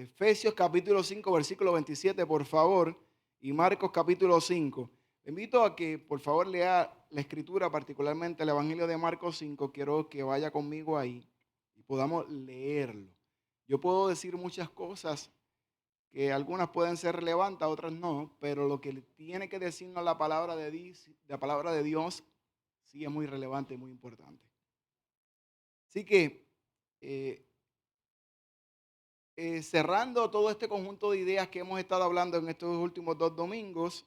Efesios capítulo 5, versículo 27, por favor, y Marcos capítulo 5. Le invito a que, por favor, lea la escritura, particularmente el Evangelio de Marcos 5. Quiero que vaya conmigo ahí y podamos leerlo. Yo puedo decir muchas cosas que algunas pueden ser relevantes, otras no, pero lo que tiene que decirnos la palabra de Dios sí es muy relevante y muy importante. Así que, eh, cerrando todo este conjunto de ideas que hemos estado hablando en estos últimos 2 domingos,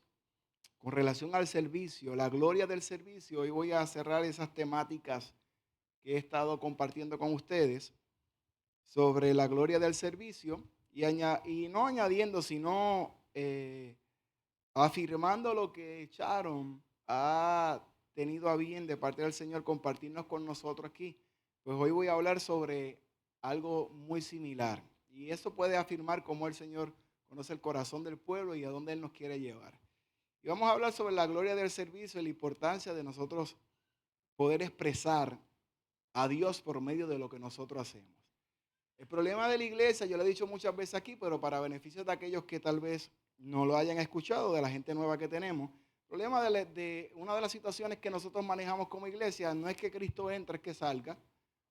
con relación al servicio, la gloria del servicio, hoy voy a cerrar esas temáticas que he estado compartiendo con ustedes sobre la gloria del servicio y no añadiendo, sino afirmando lo que Sharon ha tenido a bien de parte del Señor compartirnos con nosotros aquí. Pues hoy voy a hablar sobre algo muy similar. Y eso puede afirmar cómo el Señor conoce el corazón del pueblo y a dónde Él nos quiere llevar. Y vamos a hablar sobre la gloria del servicio y la importancia de nosotros poder expresar a Dios por medio de lo que nosotros hacemos. El problema de la iglesia, yo lo he dicho muchas veces aquí, pero para beneficio de aquellos que tal vez no lo hayan escuchado, de la gente nueva que tenemos, el problema de una de las situaciones que nosotros manejamos como iglesia no es que Cristo entre, es que salga,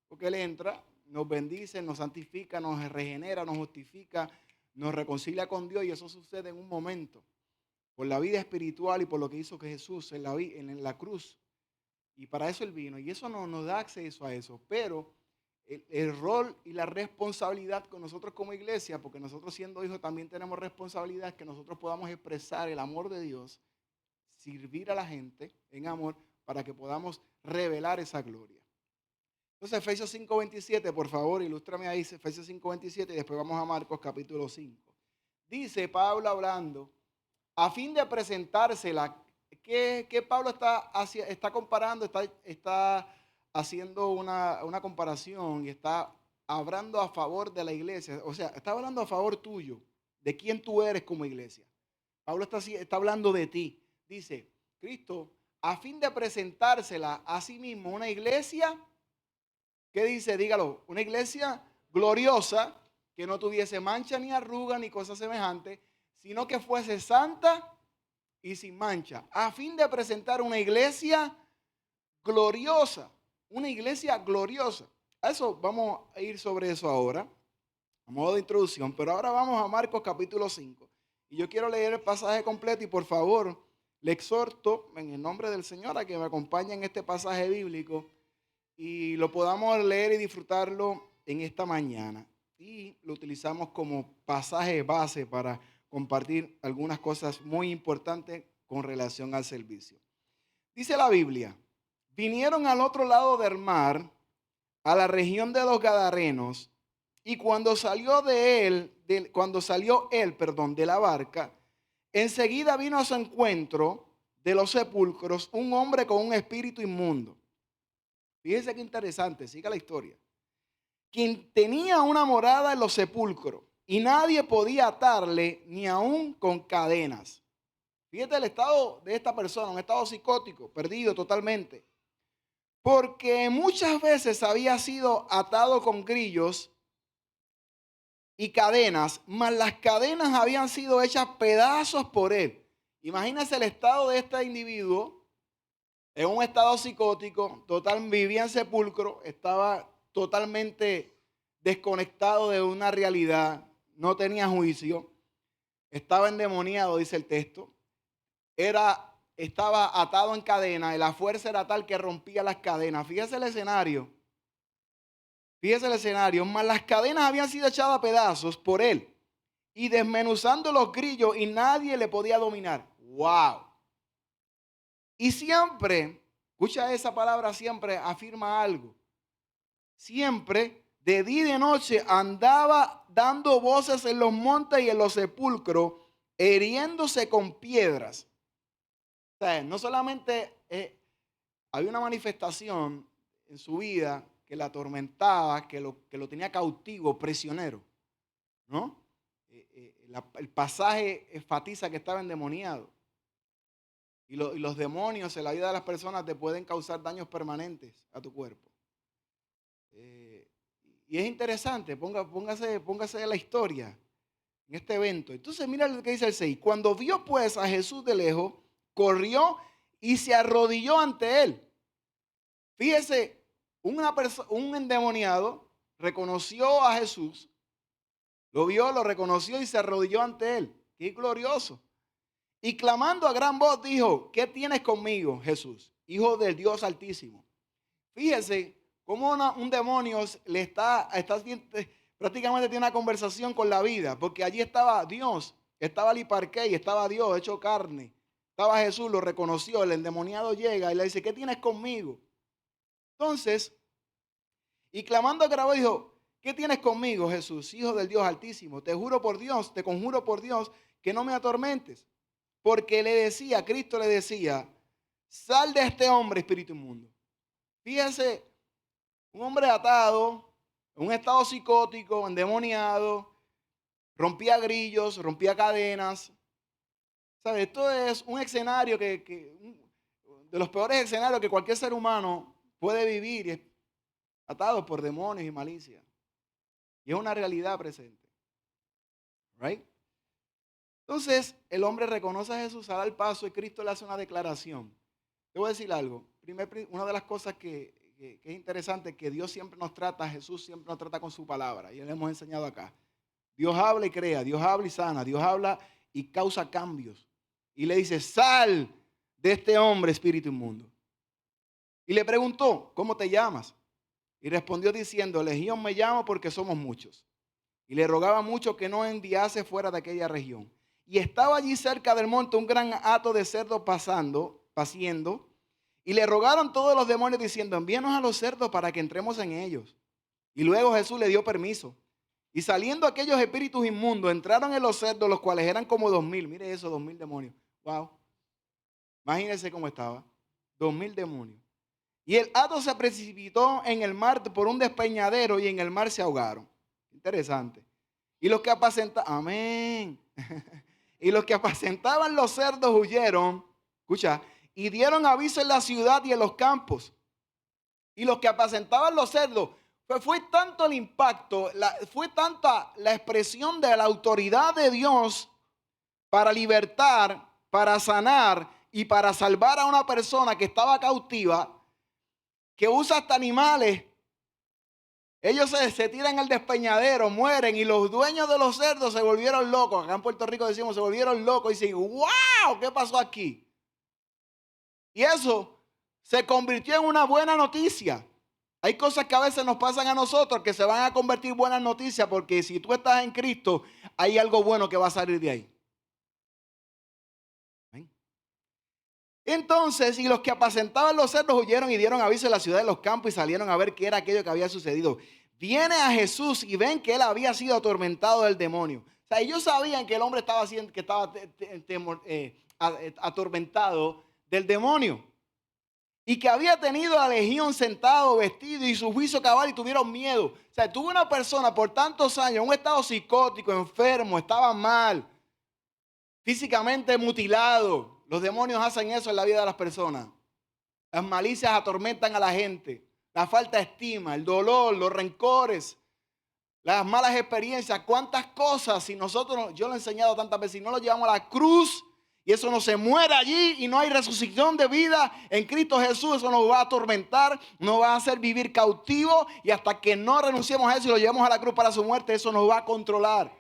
porque Él entra, nos bendice, nos santifica, nos regenera, nos justifica, nos reconcilia con Dios y eso sucede en un momento, por la vida espiritual y por lo que hizo que Jesús en la cruz. Y para eso Él vino. Y eso no nos da acceso a eso. Pero el rol y la responsabilidad con nosotros como iglesia, porque nosotros siendo hijos también tenemos responsabilidad, que nosotros podamos expresar el amor de Dios, servir a la gente en amor, para que podamos revelar esa gloria. Entonces, Efesios 5:27, por favor, ilústrame ahí, Efesios 5:27, y después vamos a Marcos capítulo 5. Dice Pablo hablando, a fin de presentársela, que Pablo está comparando, está haciendo una comparación y está hablando a favor de la iglesia, o sea, está hablando a favor tuyo, de quién tú eres como iglesia. Pablo está hablando de ti. Dice, Cristo, a fin de presentársela a sí mismo, una iglesia, ¿qué dice? Dígalo, una iglesia gloriosa, que no tuviese mancha ni arruga ni cosa semejante, sino que fuese santa y sin mancha, a fin de presentar una iglesia gloriosa, una iglesia gloriosa. A eso vamos a ir sobre eso ahora, a modo de introducción, pero ahora vamos a Marcos capítulo 5. Y yo quiero leer el pasaje completo y por favor, le exhorto en el nombre del Señor a que me acompañe en este pasaje bíblico y lo podamos leer y disfrutarlo en esta mañana. Y lo utilizamos como pasaje base para compartir algunas cosas muy importantes con relación al servicio. Dice la Biblia, vinieron al otro lado del mar, a la región de los Gadarenos, y cuando salió él, de la barca, enseguida vino a su encuentro de los sepulcros un hombre con un espíritu inmundo. Fíjense qué interesante, siga la historia. Quien tenía una morada en los sepulcros y nadie podía atarle ni aún con cadenas. Fíjate el estado de esta persona, un estado psicótico, perdido totalmente. Porque muchas veces había sido atado con grillos y cadenas, mas las cadenas habían sido hechas pedazos por él. Imagínense el estado de este individuo, en un estado psicótico, vivía en sepulcro, estaba totalmente desconectado de una realidad, no tenía juicio, estaba endemoniado, dice el texto, estaba atado en cadena y la fuerza era tal que rompía las cadenas. Fíjese el escenario, mas las cadenas habían sido echadas a pedazos por él y desmenuzando los grillos y nadie le podía dominar. ¡Wow! Y siempre, escucha esa palabra, siempre afirma algo. Siempre, de día y de noche, andaba dando voces en los montes y en los sepulcros, hiriéndose con piedras. O sea, no solamente había una manifestación en su vida que la atormentaba, que lo tenía cautivo, prisionero, ¿no? El pasaje enfatiza que estaba endemoniado. Y los demonios en la vida de las personas te pueden causar daños permanentes a tu cuerpo. Y es interesante, póngase la historia. en este evento. Entonces mira lo que dice el 6. Cuando vio pues a Jesús de lejos, corrió y se arrodilló ante él. Fíjese, un endemoniado reconoció a Jesús, lo vio, lo reconoció y se arrodilló ante él. ¡Qué glorioso! Y clamando a gran voz dijo, ¿qué tienes conmigo, Jesús, Hijo del Dios Altísimo? Fíjese cómo un demonio le prácticamente tiene una conversación con la vida, porque allí estaba Dios, estaba el Hiparquei, estaba Dios hecho carne, estaba Jesús, lo reconoció, el endemoniado llega y le dice, ¿qué tienes conmigo? Entonces, y clamando a gran voz dijo, ¿qué tienes conmigo, Jesús, Hijo del Dios Altísimo? Te juro por Dios, te conjuro por Dios, que no me atormentes. Porque le decía, Cristo le decía, sal de este hombre, espíritu inmundo. Fíjense, un hombre atado, en un estado psicótico, endemoniado, rompía grillos, rompía cadenas. ¿Sabe? Esto es un escenario de los peores escenarios que cualquier ser humano puede vivir, atado por demonios y malicia. Y es una realidad presente. Right? Entonces, el hombre reconoce a Jesús, da el paso y Cristo le hace una declaración. Te voy a decir algo. Una de las cosas que es interesante, que Dios siempre nos trata, Jesús siempre nos trata con su palabra. Y le hemos enseñado acá. Dios habla y crea, Dios habla y sana, Dios habla y causa cambios. Y le dice, sal de este hombre, espíritu inmundo. Y le preguntó, ¿cómo te llamas? Y respondió diciendo, Legión me llamo porque somos muchos. Y le rogaba mucho que no enviase fuera de aquella región. Y estaba allí cerca del monte un gran hato de cerdos paciendo. Y le rogaron todos los demonios diciendo, envíanos a los cerdos para que entremos en ellos. Y luego Jesús le dio permiso. Y saliendo aquellos espíritus inmundos, entraron en los cerdos, los cuales eran como 2000. Mire eso, 2000 demonios. Wow. Imagínense cómo estaba. 2000 demonios. Y el hato se precipitó en el mar por un despeñadero y en el mar se ahogaron. Interesante. Y los que amén. Y los que apacentaban los cerdos huyeron, escucha, y dieron aviso en la ciudad y en los campos. Y los que apacentaban los cerdos, fue tanto el impacto, fue tanta la expresión de la autoridad de Dios para libertar, para sanar y para salvar a una persona que estaba cautiva, que usa hasta animales. Ellos se tiran al despeñadero, mueren y los dueños de los cerdos se volvieron locos. Acá en Puerto Rico decimos, se volvieron locos y dicen, wow, ¿qué pasó aquí? Y eso se convirtió en una buena noticia. Hay cosas que a veces nos pasan a nosotros que se van a convertir en buenas noticias porque si tú estás en Cristo, hay algo bueno que va a salir de ahí. Entonces, y los que apacentaban los cerdos huyeron y dieron aviso en la ciudad de los campos y salieron a ver qué era aquello que había sucedido. Viene a Jesús y ven que él había sido atormentado del demonio. O sea, ellos sabían que el hombre estaba atormentado del demonio. Y que había tenido a la legión sentado, vestido y su juicio cabal y tuvieron miedo. O sea, tuvo una persona por tantos años en un estado psicótico, enfermo, estaba mal, físicamente mutilado. Los demonios hacen eso en la vida de las personas. Las malicias atormentan a la gente. La falta de estima, el dolor, los rencores, las malas experiencias. ¿Cuántas cosas si nosotros, yo lo he enseñado tantas veces, si no lo llevamos a la cruz y eso no se muere allí y no hay resurrección de vida en Cristo Jesús, eso nos va a atormentar, nos va a hacer vivir cautivo y hasta que no renunciemos a eso y lo llevemos a la cruz para su muerte, eso nos va a controlar.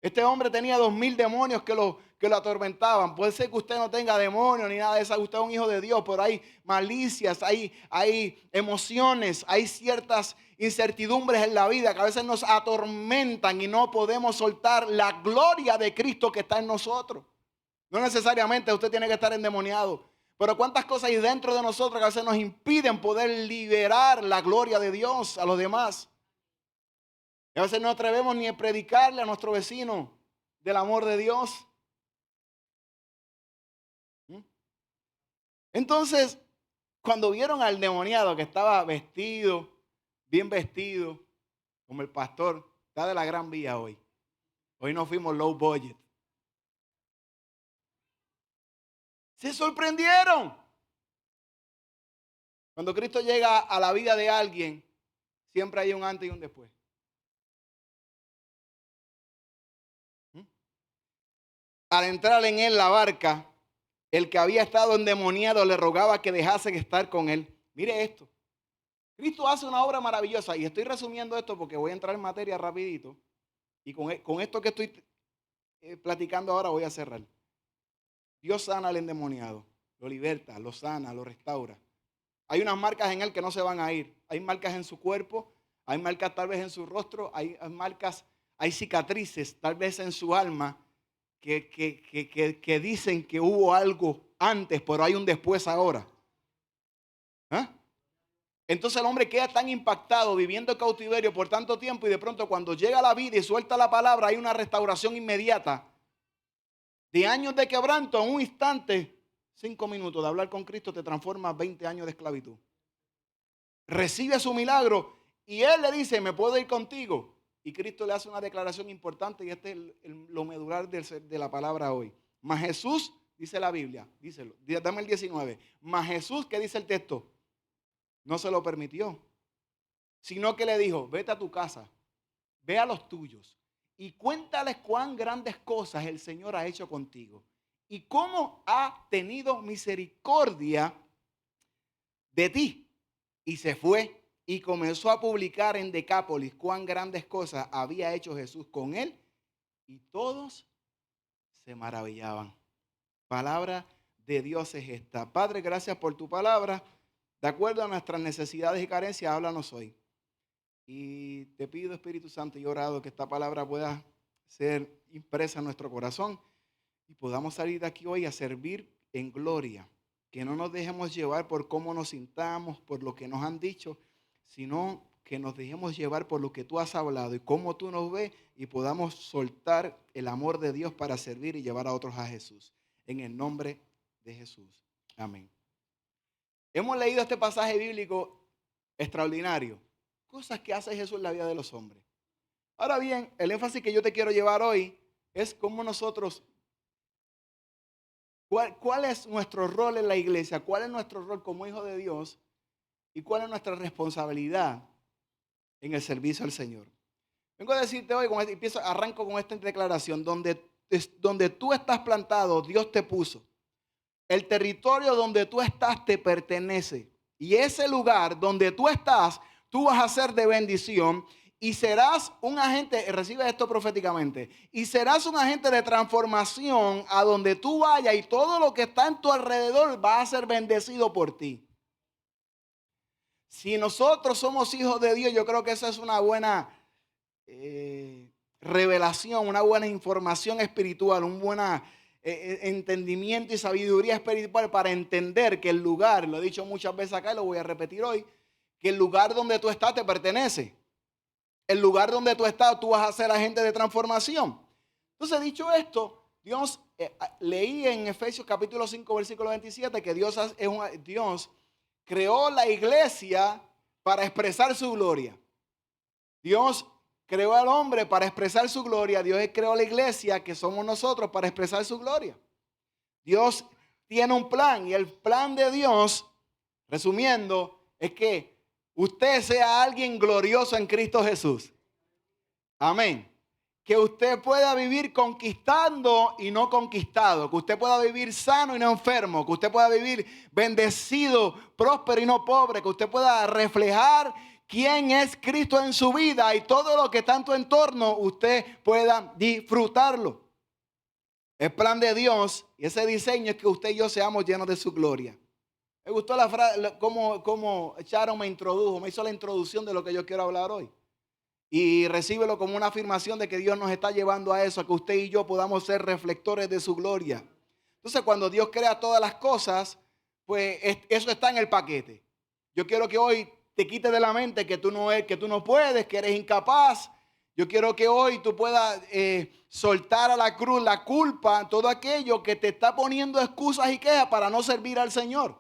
Este hombre tenía 2000 demonios que lo atormentaban. Puede ser que usted no tenga demonios ni nada de eso. Usted es un hijo de Dios, pero hay malicias, hay emociones, hay ciertas incertidumbres en la vida que a veces nos atormentan y no podemos soltar la gloria de Cristo que está en nosotros. No necesariamente usted tiene que estar endemoniado. Pero cuántas cosas hay dentro de nosotros que a veces nos impiden poder liberar la gloria de Dios a los demás. Y a veces no atrevemos ni a predicarle a nuestro vecino del amor de Dios. Entonces, cuando vieron al demoniado que estaba vestido, bien vestido, como el pastor, está de la Gran Vía hoy. Hoy no fuimos low budget. Se sorprendieron. Cuando Cristo llega a la vida de alguien, siempre hay un antes y un después. Al entrar en él la barca, el que había estado endemoniado le rogaba que dejasen estar con él. Mire esto. Cristo hace una obra maravillosa y estoy resumiendo esto porque voy a entrar en materia rapidito y con esto que estoy platicando ahora voy a cerrar. Dios sana al endemoniado, lo liberta, lo sana, lo restaura. Hay unas marcas en él que no se van a ir. Hay marcas en su cuerpo, hay marcas tal vez en su rostro, hay marcas, hay cicatrices tal vez en su alma que dicen que hubo algo antes, pero hay un después ahora. ¿Ah? Entonces el hombre queda tan impactado viviendo en cautiverio por tanto tiempo y de pronto cuando llega la vida y suelta la palabra hay una restauración inmediata de años de quebranto. En un instante, 5 minutos de hablar con Cristo te transforma 20 años de esclavitud. Recibe su milagro y él le dice, me puedo ir contigo. Y Cristo le hace una declaración importante y este es lo medular de la palabra hoy. Mas Jesús, dice la Biblia, díselo, dame el 19. Mas Jesús, ¿qué dice el texto? No se lo permitió, sino que le dijo, vete a tu casa, ve a los tuyos y cuéntales cuán grandes cosas el Señor ha hecho contigo y cómo ha tenido misericordia de ti. Y se fue y comenzó a publicar en Decápolis cuán grandes cosas había hecho Jesús con él y todos se maravillaban. Palabra de Dios es esta. Padre, gracias por tu palabra. De acuerdo a nuestras necesidades y carencias, háblanos hoy. Y te pido, Espíritu Santo, y orado que esta palabra pueda ser impresa en nuestro corazón y podamos salir de aquí hoy a servir en gloria. Que no nos dejemos llevar por cómo nos sintamos, por lo que nos han dicho, sino que nos dejemos llevar por lo que tú has hablado y cómo tú nos ves y podamos soltar el amor de Dios para servir y llevar a otros a Jesús. En el nombre de Jesús. Amén. Hemos leído este pasaje bíblico extraordinario. Cosas que hace Jesús en la vida de los hombres. Ahora bien, el énfasis que yo te quiero llevar hoy es cómo nosotros, cuál es nuestro rol en la iglesia, cuál es nuestro rol como hijos de Dios y cuál es nuestra responsabilidad en el servicio al Señor. Vengo a decirte hoy, arranco con esta declaración, donde tú estás plantado, Dios te puso. El territorio donde tú estás te pertenece. Y ese lugar donde tú estás, tú vas a ser de bendición y serás un agente, recibe esto proféticamente, y serás un agente de transformación a donde tú vayas y todo lo que está en tu alrededor va a ser bendecido por ti. Si nosotros somos hijos de Dios, yo creo que esa es una buena revelación, una buena información espiritual, un buen entendimiento y sabiduría espiritual para entender que el lugar, lo he dicho muchas veces acá y lo voy a repetir hoy, que el lugar donde tú estás te pertenece. El lugar donde tú estás, tú vas a ser agente de transformación. Entonces, dicho esto, Dios, leí en Efesios capítulo 5, versículo 27, que Dios creó la iglesia para expresar su gloria. Dios creó al hombre para expresar su gloria. Dios creó la iglesia, que somos nosotros, para expresar su gloria. Dios tiene un plan y el plan de Dios, resumiendo, es que usted sea alguien glorioso en Cristo Jesús. Amén. Que usted pueda vivir conquistando y no conquistado. Que usted pueda vivir sano y no enfermo. Que usted pueda vivir bendecido, próspero y no pobre. Que usted pueda reflejar quién es Cristo en su vida y todo lo que está en tu entorno, usted pueda disfrutarlo. El plan de Dios y ese diseño es que usted y yo seamos llenos de su gloria. Me gustó la frase, como Sharon me introdujo, me hizo la introducción de lo que yo quiero hablar hoy. Y recíbelo como una afirmación de que Dios nos está llevando a eso, a que usted y yo podamos ser reflectores de su gloria. Entonces, cuando Dios crea todas las cosas, pues eso está en el paquete. Yo quiero que hoy te quites de la mente que tú no puedes, que eres incapaz. Yo quiero que hoy tú puedas soltar a la cruz la culpa, todo aquello que te está poniendo excusas y quejas para no servir al Señor.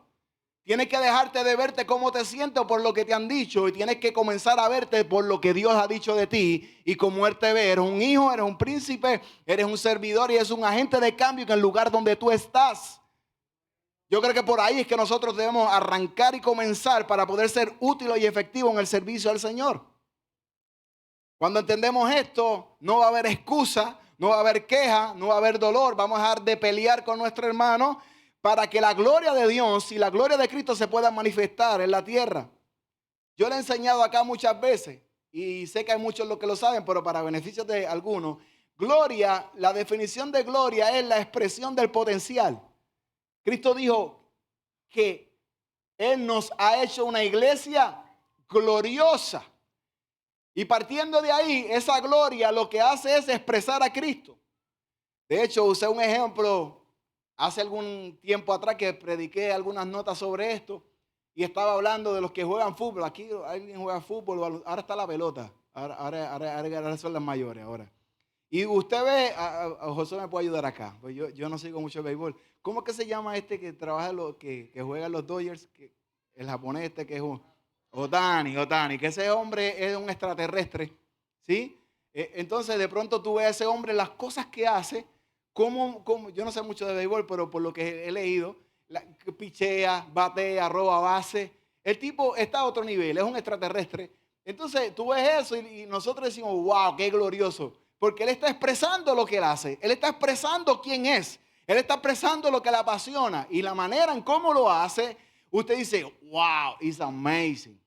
Tienes que dejarte de verte cómo te sientes por lo que te han dicho y tienes que comenzar a verte por lo que Dios ha dicho de ti y como Él te ve. Eres un hijo, eres un príncipe, eres un servidor y eres un agente de cambio en el lugar donde tú estás. Yo creo que por ahí es que nosotros debemos arrancar y comenzar para poder ser útiles y efectivos en el servicio al Señor. Cuando entendemos esto, no va a haber excusa, no va a haber queja, no va a haber dolor. Vamos a dejar de pelear con nuestro hermano para que la gloria de Dios y la gloria de Cristo se pueda manifestar en la tierra. Yo le he enseñado acá muchas veces y sé que hay muchos los que lo saben, pero para beneficio de algunos, gloria, la definición de gloria es la expresión del potencial. Cristo dijo que Él nos ha hecho una iglesia gloriosa. Y partiendo de ahí, esa gloria lo que hace es expresar a Cristo. De hecho, usé un ejemplo hace algún tiempo atrás que prediqué algunas notas sobre esto y estaba hablando de los que juegan fútbol. Aquí alguien juega fútbol, ahora está la pelota, ahora son las mayores ahora. Y usted ve, a José me puede ayudar acá, pues yo no sigo mucho el béisbol. ¿Cómo que se llama este que trabaja, que juega en los Dodgers? El japonés este que es Otani, que ese hombre es un extraterrestre, ¿sí? Entonces de pronto tú ves a ese hombre, las cosas que hace, como yo no sé mucho de béisbol, pero por lo que he leído, pichea, batea, roba base. El tipo está a otro nivel, es un extraterrestre. Entonces tú ves eso y nosotros decimos, wow, qué glorioso. Porque él está expresando lo que él hace. Él está expresando quién es. Él está expresando lo que le apasiona. Y la manera en cómo lo hace, usted dice, wow, it's amazing.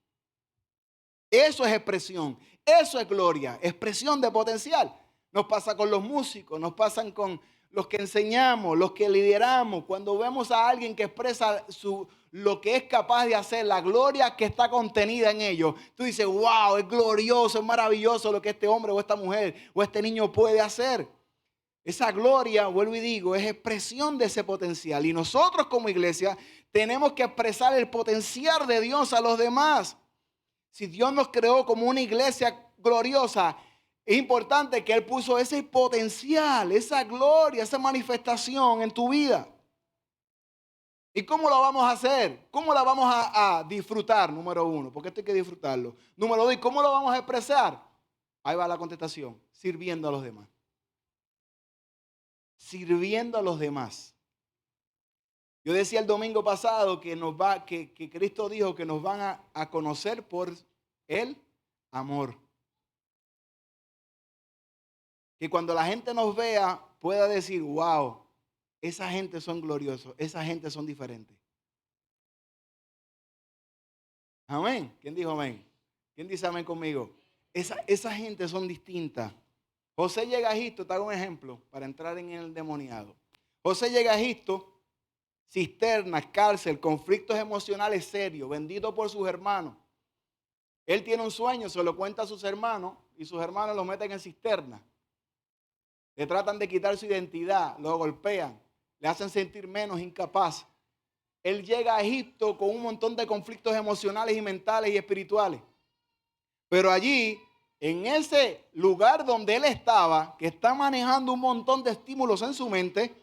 Eso es expresión. Eso es gloria. Expresión de potencial. Nos pasa con los músicos, nos pasan con los que enseñamos, los que lideramos. Cuando vemos a alguien que expresa lo que es capaz de hacer, la gloria que está contenida en ellos, tú dices, wow, es glorioso, es maravilloso lo que este hombre o esta mujer o este niño puede hacer. Esa gloria, vuelvo y digo, es expresión de ese potencial. Y nosotros como iglesia tenemos que expresar el potencial de Dios a los demás. Si Dios nos creó como una iglesia gloriosa, es importante que Él puso ese potencial, esa gloria, esa manifestación en tu vida. ¿Y cómo lo vamos a hacer? ¿Cómo la vamos a disfrutar? Número uno, porque esto hay que disfrutarlo. Número dos, ¿cómo lo vamos a expresar? Ahí va la contestación, sirviendo a los demás. Sirviendo a los demás. Yo decía el domingo pasado que Cristo dijo que nos van a conocer por el amor. Que cuando la gente nos vea pueda decir, wow, esa gente son gloriosos, esa gente son diferentes. Amén. ¿Quién dijo amén? ¿Quién dice amén conmigo? Esa gente son distintas. José llega a Egipto, te hago un ejemplo para entrar en el demoniado. José llega a Egipto, cisternas, cárcel, conflictos emocionales serios, vendido por sus hermanos. Él tiene un sueño, se lo cuenta a sus hermanos y sus hermanos lo meten en cisterna. Le tratan de quitar su identidad, lo golpean, le hacen sentir menos, incapaz. Él llega a Egipto con un montón de conflictos emocionales y mentales y espirituales. Pero allí, en ese lugar donde él estaba, que está manejando un montón de estímulos en su mente,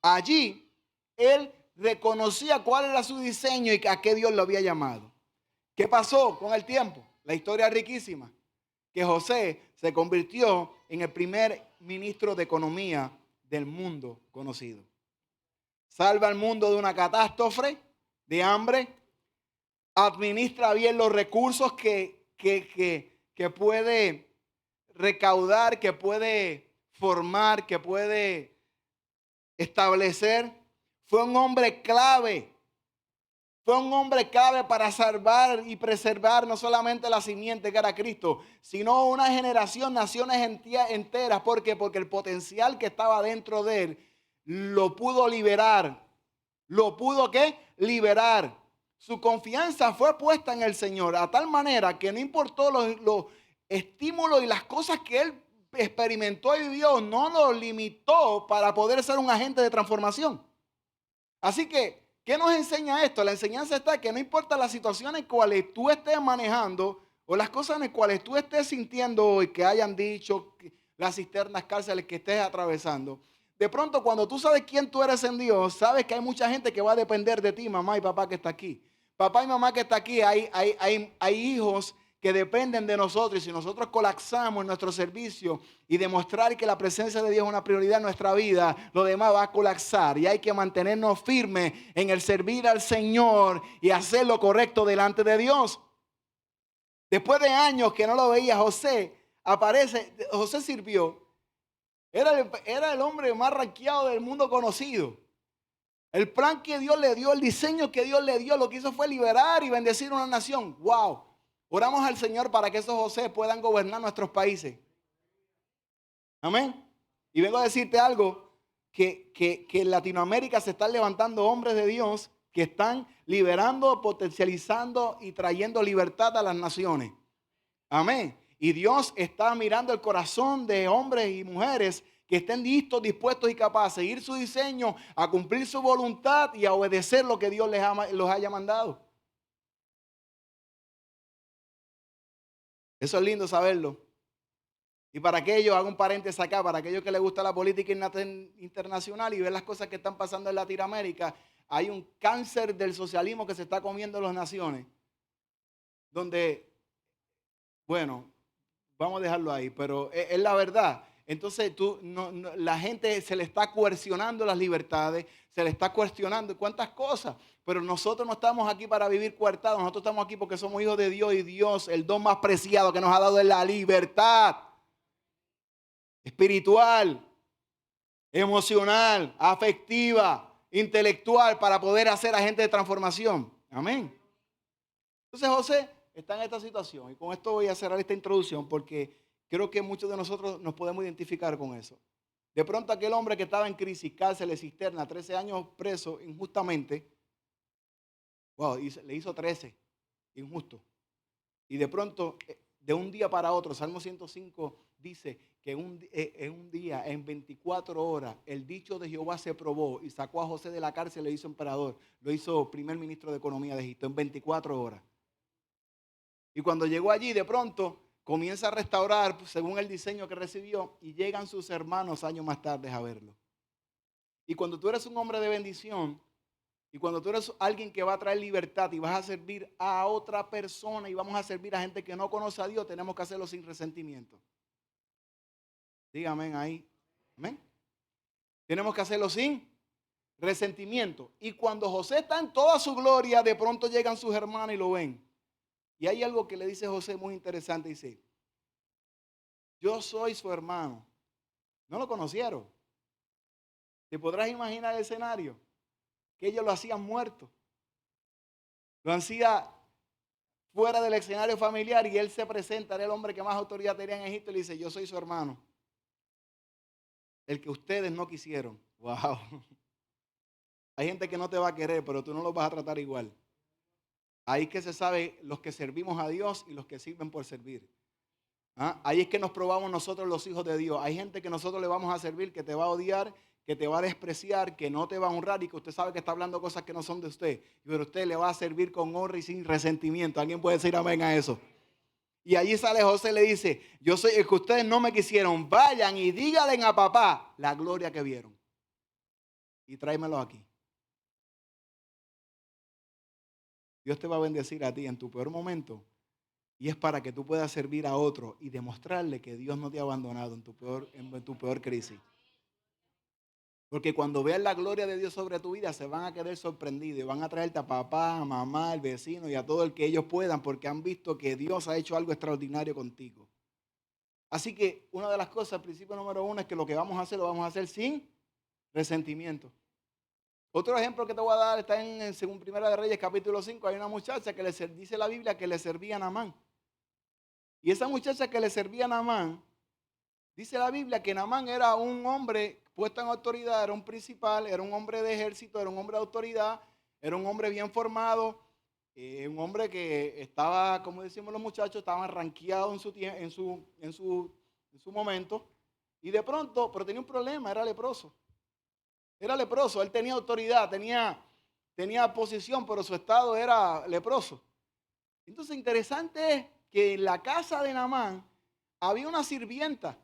allí él reconocía cuál era su diseño y a qué Dios lo había llamado. ¿Qué pasó con el tiempo? La historia es riquísima. Que José se convirtió en el primer ministro de economía del mundo conocido. Salva al mundo de una catástrofe, de hambre, administra bien los recursos que puede recaudar, que puede formar, que puede establecer. Fue un hombre clave. Fue un hombre clave para salvar y preservar no solamente la simiente que era Cristo, sino una generación, naciones enteras. ¿Por qué? Porque el potencial que estaba dentro de él lo pudo liberar. ¿Lo pudo qué? Liberar. Su confianza fue puesta en el Señor a tal manera que no importó los estímulos y las cosas que él experimentó y vivió, no lo limitó para poder ser un agente de transformación. Así que, ¿qué nos enseña esto? La enseñanza está que no importa las situaciones en cuales tú estés manejando o las cosas en las cuales tú estés sintiendo y que hayan dicho las cisternas, cárceles que estés atravesando. De pronto, cuando tú sabes quién tú eres en Dios, sabes que hay mucha gente que va a depender de ti, mamá y papá que está aquí. Papá y mamá que está aquí, hay hijos que dependen de nosotros. Y si nosotros colapsamos en nuestro servicio y demostrar que la presencia de Dios es una prioridad en nuestra vida, lo demás va a colapsar. Y hay que mantenernos firmes en el servir al Señor y hacer lo correcto delante de Dios. Después de años que no lo veía, José sirvió. Era el hombre más rankeado del mundo conocido. El plan que Dios le dio, el diseño que Dios le dio, lo que hizo fue liberar y bendecir una nación. ¡Wow! Oramos al Señor para que esos José puedan gobernar nuestros países. Amén. Y vengo a decirte algo, que en Latinoamérica se están levantando hombres de Dios que están liberando, potencializando y trayendo libertad a las naciones. Amén. Y Dios está mirando el corazón de hombres y mujeres que estén listos, dispuestos y capaces de seguir su diseño, a cumplir su voluntad y a obedecer lo que Dios los haya mandado. Eso es lindo saberlo. Y para aquellos, hago un paréntesis acá, para aquellos que les gusta la política internacional y ver las cosas que están pasando en Latinoamérica, hay un cáncer del socialismo que se está comiendo las naciones, donde, bueno, vamos a dejarlo ahí, pero es la verdad. Entonces la gente se le está coercionando las libertades, se le está cuestionando cuántas cosas, pero nosotros no estamos aquí para vivir coartados, nosotros estamos aquí porque somos hijos de Dios y Dios, el don más preciado que nos ha dado es la libertad espiritual, emocional, afectiva, intelectual para poder hacer agentes de transformación. Amén. Entonces José está en esta situación y con esto voy a cerrar esta introducción porque creo que muchos de nosotros nos podemos identificar con eso. De pronto aquel hombre que estaba en crisis, cárcel, cisterna, 13 años preso injustamente, wow, le hizo 13, injusto. Y de pronto, de un día para otro, Salmo 105 dice que en un día, en 24 horas, el dicho de Jehová se probó y sacó a José de la cárcel, lo hizo emperador, lo hizo primer ministro de Economía de Egipto en 24 horas. Y cuando llegó allí, de pronto comienza a restaurar según el diseño que recibió y llegan sus hermanos años más tarde a verlo. Y cuando tú eres un hombre de bendición y cuando tú eres alguien que va a traer libertad y vas a servir a otra persona y vamos a servir a gente que no conoce a Dios, tenemos que hacerlo sin resentimiento. Dígame ahí. Amén. Tenemos que hacerlo sin resentimiento. Y cuando José está en toda su gloria, de pronto llegan sus hermanos y lo ven. Y hay algo que le dice José muy interesante. Dice, yo soy su hermano. No lo conocieron. ¿Te podrás imaginar el escenario? Que ellos lo hacían muerto. Lo hacían fuera del escenario familiar y él se presenta, era el hombre que más autoridad tenía en Egipto y le dice, yo soy su hermano. El que ustedes no quisieron. Wow. Hay gente que no te va a querer, pero tú no los vas a tratar igual. Ahí es que se sabe los que servimos a Dios y los que sirven por servir. ¿Ah? Ahí es que nos probamos nosotros los hijos de Dios. Hay gente que nosotros le vamos a servir, que te va a odiar, que te va a despreciar, que no te va a honrar y que usted sabe que está hablando cosas que no son de usted. Pero usted le va a servir con honra y sin resentimiento. ¿Alguien puede decir amén a eso? Y allí sale José y le dice, yo soy el que ustedes no me quisieron. Vayan y díganle a papá la gloria que vieron. Y tráemelo aquí. Dios te va a bendecir a ti en tu peor momento. Y es para que tú puedas servir a otro y demostrarle que Dios no te ha abandonado en tu peor crisis. Porque cuando vean la gloria de Dios sobre tu vida, se van a quedar sorprendidos y van a traerte a papá, a mamá, al vecino y a todo el que ellos puedan, porque han visto que Dios ha hecho algo extraordinario contigo. Así que una de las cosas, el principio número uno, es que lo que vamos a hacer, lo vamos a hacer sin resentimiento. Otro ejemplo que te voy a dar está en 2 de Reyes, capítulo 5. Hay una muchacha que dice la Biblia que le servía a Naamán. Y esa muchacha que le servía a Naamán, dice la Biblia que Naamán era un hombre puesto en autoridad, era un principal, era un hombre de ejército, era un hombre de autoridad, era un hombre bien formado, un hombre que estaba, como decimos los muchachos, estaba rankeado en su momento. Y de pronto, pero tenía un problema, era leproso. Era leproso, él tenía autoridad, tenía posición, pero su estado era leproso. Entonces, interesante es que en la casa de Naamán había una sirvienta.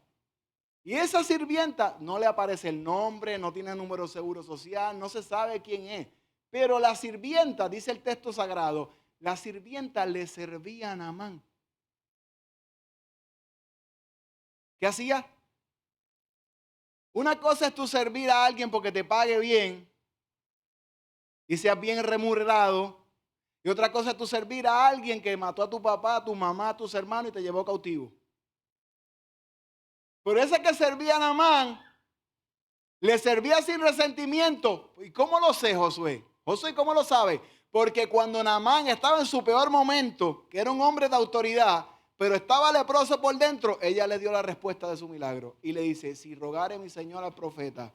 Y esa sirvienta no le aparece el nombre, no tiene número de seguro social, no se sabe quién es. Pero la sirvienta, dice el texto sagrado, la sirvienta le servía a Naamán. ¿Qué hacía? Una cosa es tú servir a alguien porque te pague bien y seas bien remunerado. Y otra cosa es tú servir a alguien que mató a tu papá, a tu mamá, a tus hermanos y te llevó cautivo. Pero ese que servía a Naamán, le servía sin resentimiento. ¿Y cómo lo sé, Josué? Josué, ¿cómo lo sabe? Porque cuando Naamán estaba en su peor momento, que era un hombre de autoridad, pero estaba leproso por dentro, ella le dio la respuesta de su milagro. Y le dice, si rogare mi señor al profeta,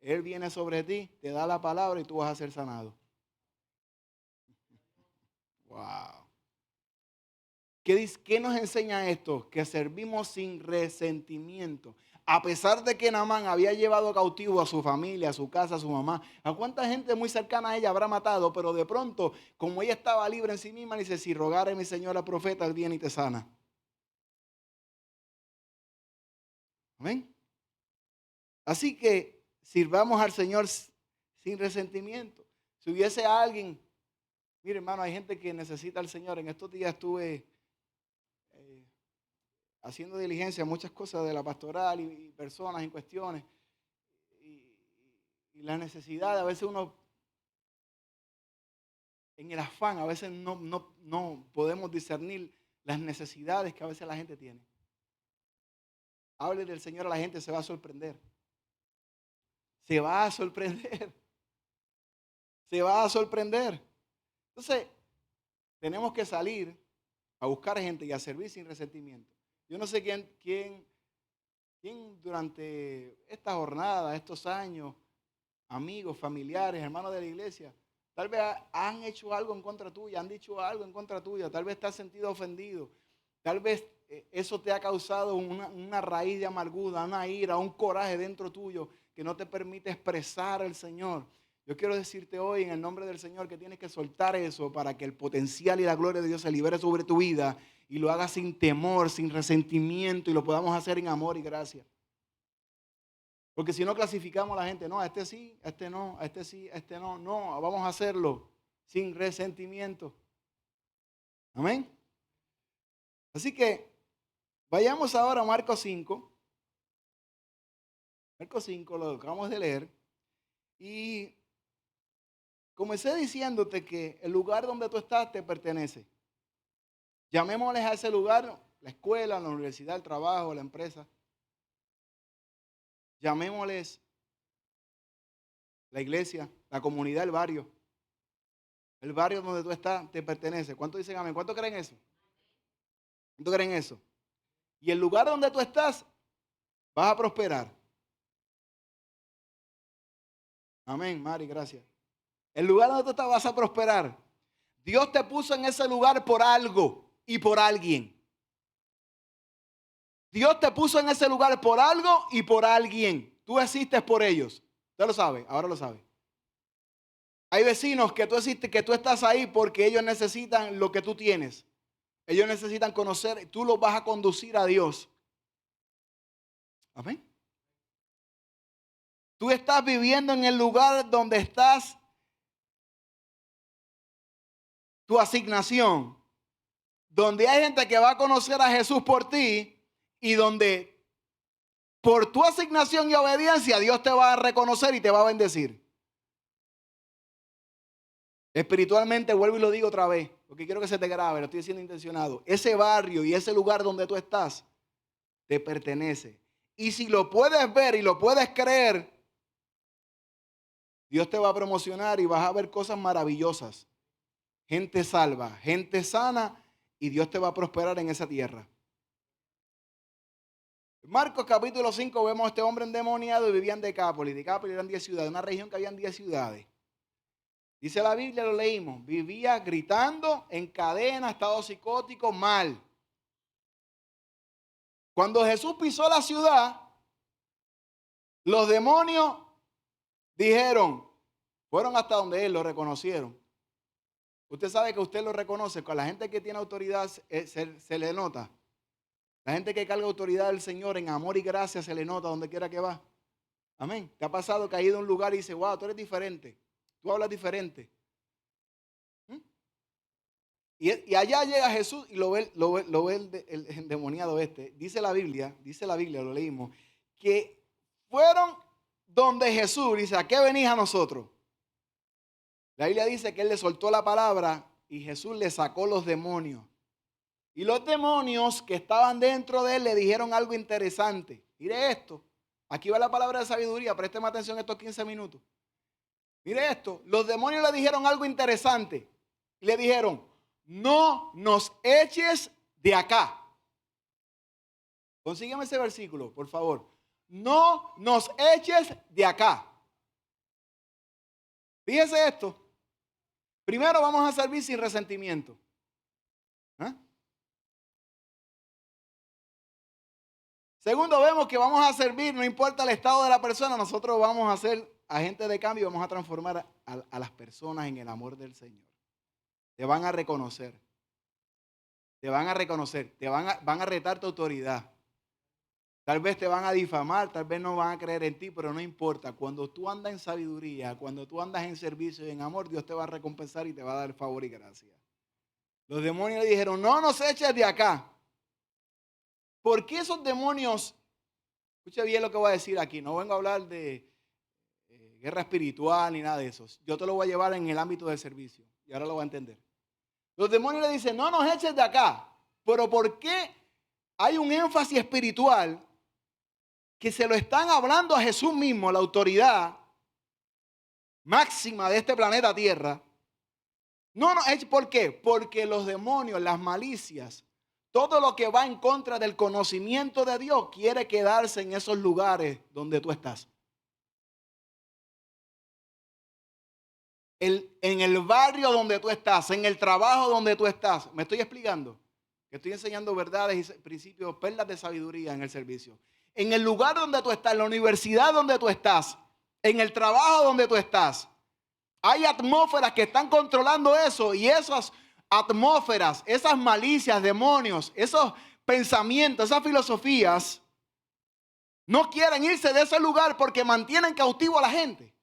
él viene sobre ti, te da la palabra y tú vas a ser sanado. Wow. ¿Qué nos enseña esto? Que servimos sin resentimiento. A pesar de que Naamán había llevado cautivo a su familia, a su casa, a su mamá, a cuánta gente muy cercana a ella habrá matado, pero de pronto, como ella estaba libre en sí misma, dice, si rogare mi señora profeta, él viene y te sana. Amén. Así que sirvamos al Señor sin resentimiento. Si hubiese alguien, mire hermano, hay gente que necesita al Señor. En estos días estuve eh, haciendo diligencia muchas cosas de la pastoral y personas en cuestiones. Y, y la necesidad, a veces uno, en el afán, a veces no podemos discernir las necesidades que a veces la gente tiene. Hable del Señor a la gente, se va a sorprender. Se va a sorprender. Se va a sorprender. Entonces, tenemos que salir a buscar gente y a servir sin resentimiento. Yo no sé quién durante esta jornada, estos años, amigos, familiares, hermanos de la iglesia, tal vez han hecho algo en contra tuya, han dicho algo en contra tuya, tal vez te has sentido ofendido, tal vez eso te ha causado una raíz de amargura, una ira, un coraje dentro tuyo que no te permite expresar al Señor. Yo quiero decirte hoy en el nombre del Señor que tienes que soltar eso para que el potencial y la gloria de Dios se libere sobre tu vida y lo hagas sin temor, sin resentimiento y lo podamos hacer en amor y gracia. Porque si no clasificamos a la gente, no, a este sí, a este no, a este sí, a este no. No, vamos a hacerlo sin resentimiento. Amén. Así que vayamos ahora a Marcos 5. Marcos 5, lo acabamos de leer. Y comencé diciéndote que el lugar donde tú estás te pertenece. Llamémosles a ese lugar la escuela, la universidad, el trabajo, la empresa. Llamémosles la iglesia, la comunidad, el barrio. El barrio donde tú estás te pertenece. ¿Cuántos dicen amén? ¿Cuántos creen eso? ¿Cuántos creen eso? Y el lugar donde tú estás, vas a prosperar. Amén, Mari, gracias. El lugar donde tú estás, vas a prosperar. Dios te puso en ese lugar por algo y por alguien. Dios te puso en ese lugar por algo y por alguien. Tú existes por ellos. Usted lo sabe, ahora lo sabe. Hay vecinos que tú existes, que tú estás ahí porque ellos necesitan lo que tú tienes. Ellos necesitan conocer, tú los vas a conducir a Dios. Amén. Tú estás viviendo en el lugar donde estás, tu asignación, donde hay gente que va a conocer a Jesús por ti y donde por tu asignación y obediencia Dios te va a reconocer y te va a bendecir. Espiritualmente, vuelvo y lo digo otra vez, porque quiero que se te grabe, lo estoy diciendo intencionado. Ese barrio y ese lugar donde tú estás te pertenece. Y si lo puedes ver y lo puedes creer, Dios te va a promocionar y vas a ver cosas maravillosas. Gente salva, gente sana y Dios te va a prosperar en esa tierra. En Marcos capítulo 5 vemos a este hombre endemoniado y vivía en Decápolis. Decápolis eran 10 ciudades, una región que habían 10 ciudades. Dice la Biblia, lo leímos, vivía gritando, en cadena, estado psicótico, mal. Cuando Jesús pisó la ciudad, los demonios dijeron, fueron hasta donde él, lo reconocieron. Usted sabe que usted lo reconoce, con la gente que tiene autoridad se le nota. La gente que carga autoridad del Señor en amor y gracia se le nota donde quiera que va. Amén. ¿Te ha pasado que has ido a un lugar y dices, wow, tú eres diferente? Tú hablas diferente. ¿Mm? Y allá llega Jesús y lo ve el endemoniado este. Dice la Biblia, lo leímos, que fueron donde Jesús dice, ¿a qué venís a nosotros? La Biblia dice que él le soltó la palabra y Jesús le sacó los demonios. Y los demonios que estaban dentro de él le dijeron algo interesante. Mire esto. Aquí va la palabra de sabiduría. Présteme atención estos 15 minutos. Mire esto. Los demonios le dijeron algo interesante. Le dijeron, no nos eches de acá. Consígueme ese versículo, por favor. No nos eches de acá. Fíjese esto. Primero vamos a servir sin resentimiento. ¿Ah? Segundo, vemos que vamos a servir, no importa el estado de la persona, nosotros vamos a ser agentes de cambio y vamos a transformar a las personas en el amor del Señor. Te van a reconocer. Te van a reconocer. Van a retar tu autoridad. Tal vez te van a difamar, tal vez no van a creer en ti, pero no importa. Cuando tú andas en sabiduría, cuando tú andas en servicio y en amor, Dios te va a recompensar y te va a dar favor y gracia. Los demonios le dijeron, no nos eches de acá. ¿Por qué esos demonios? Escuche bien lo que voy a decir aquí. No vengo a hablar de guerra espiritual ni nada de eso. Yo te lo voy a llevar en el ámbito del servicio. Y ahora lo voy a entender. Los demonios le dicen, no nos eches de acá. Pero ¿por qué hay un énfasis espiritual que se lo están hablando a Jesús mismo, la autoridad máxima de este planeta Tierra? No, ¿por qué? Porque los demonios, las malicias, todo lo que va en contra del conocimiento de Dios quiere quedarse en esos lugares donde tú estás. En el barrio donde tú estás, en el trabajo donde tú estás. ¿Me estoy explicando? Que estoy enseñando verdades y principios, perlas de sabiduría en el servicio. En el lugar donde tú estás, en la universidad donde tú estás, en el trabajo donde tú estás. Hay atmósferas que están controlando eso y esas atmósferas, esas malicias, demonios, esos pensamientos, esas filosofías no quieren irse de ese lugar porque mantienen cautivo a la gente.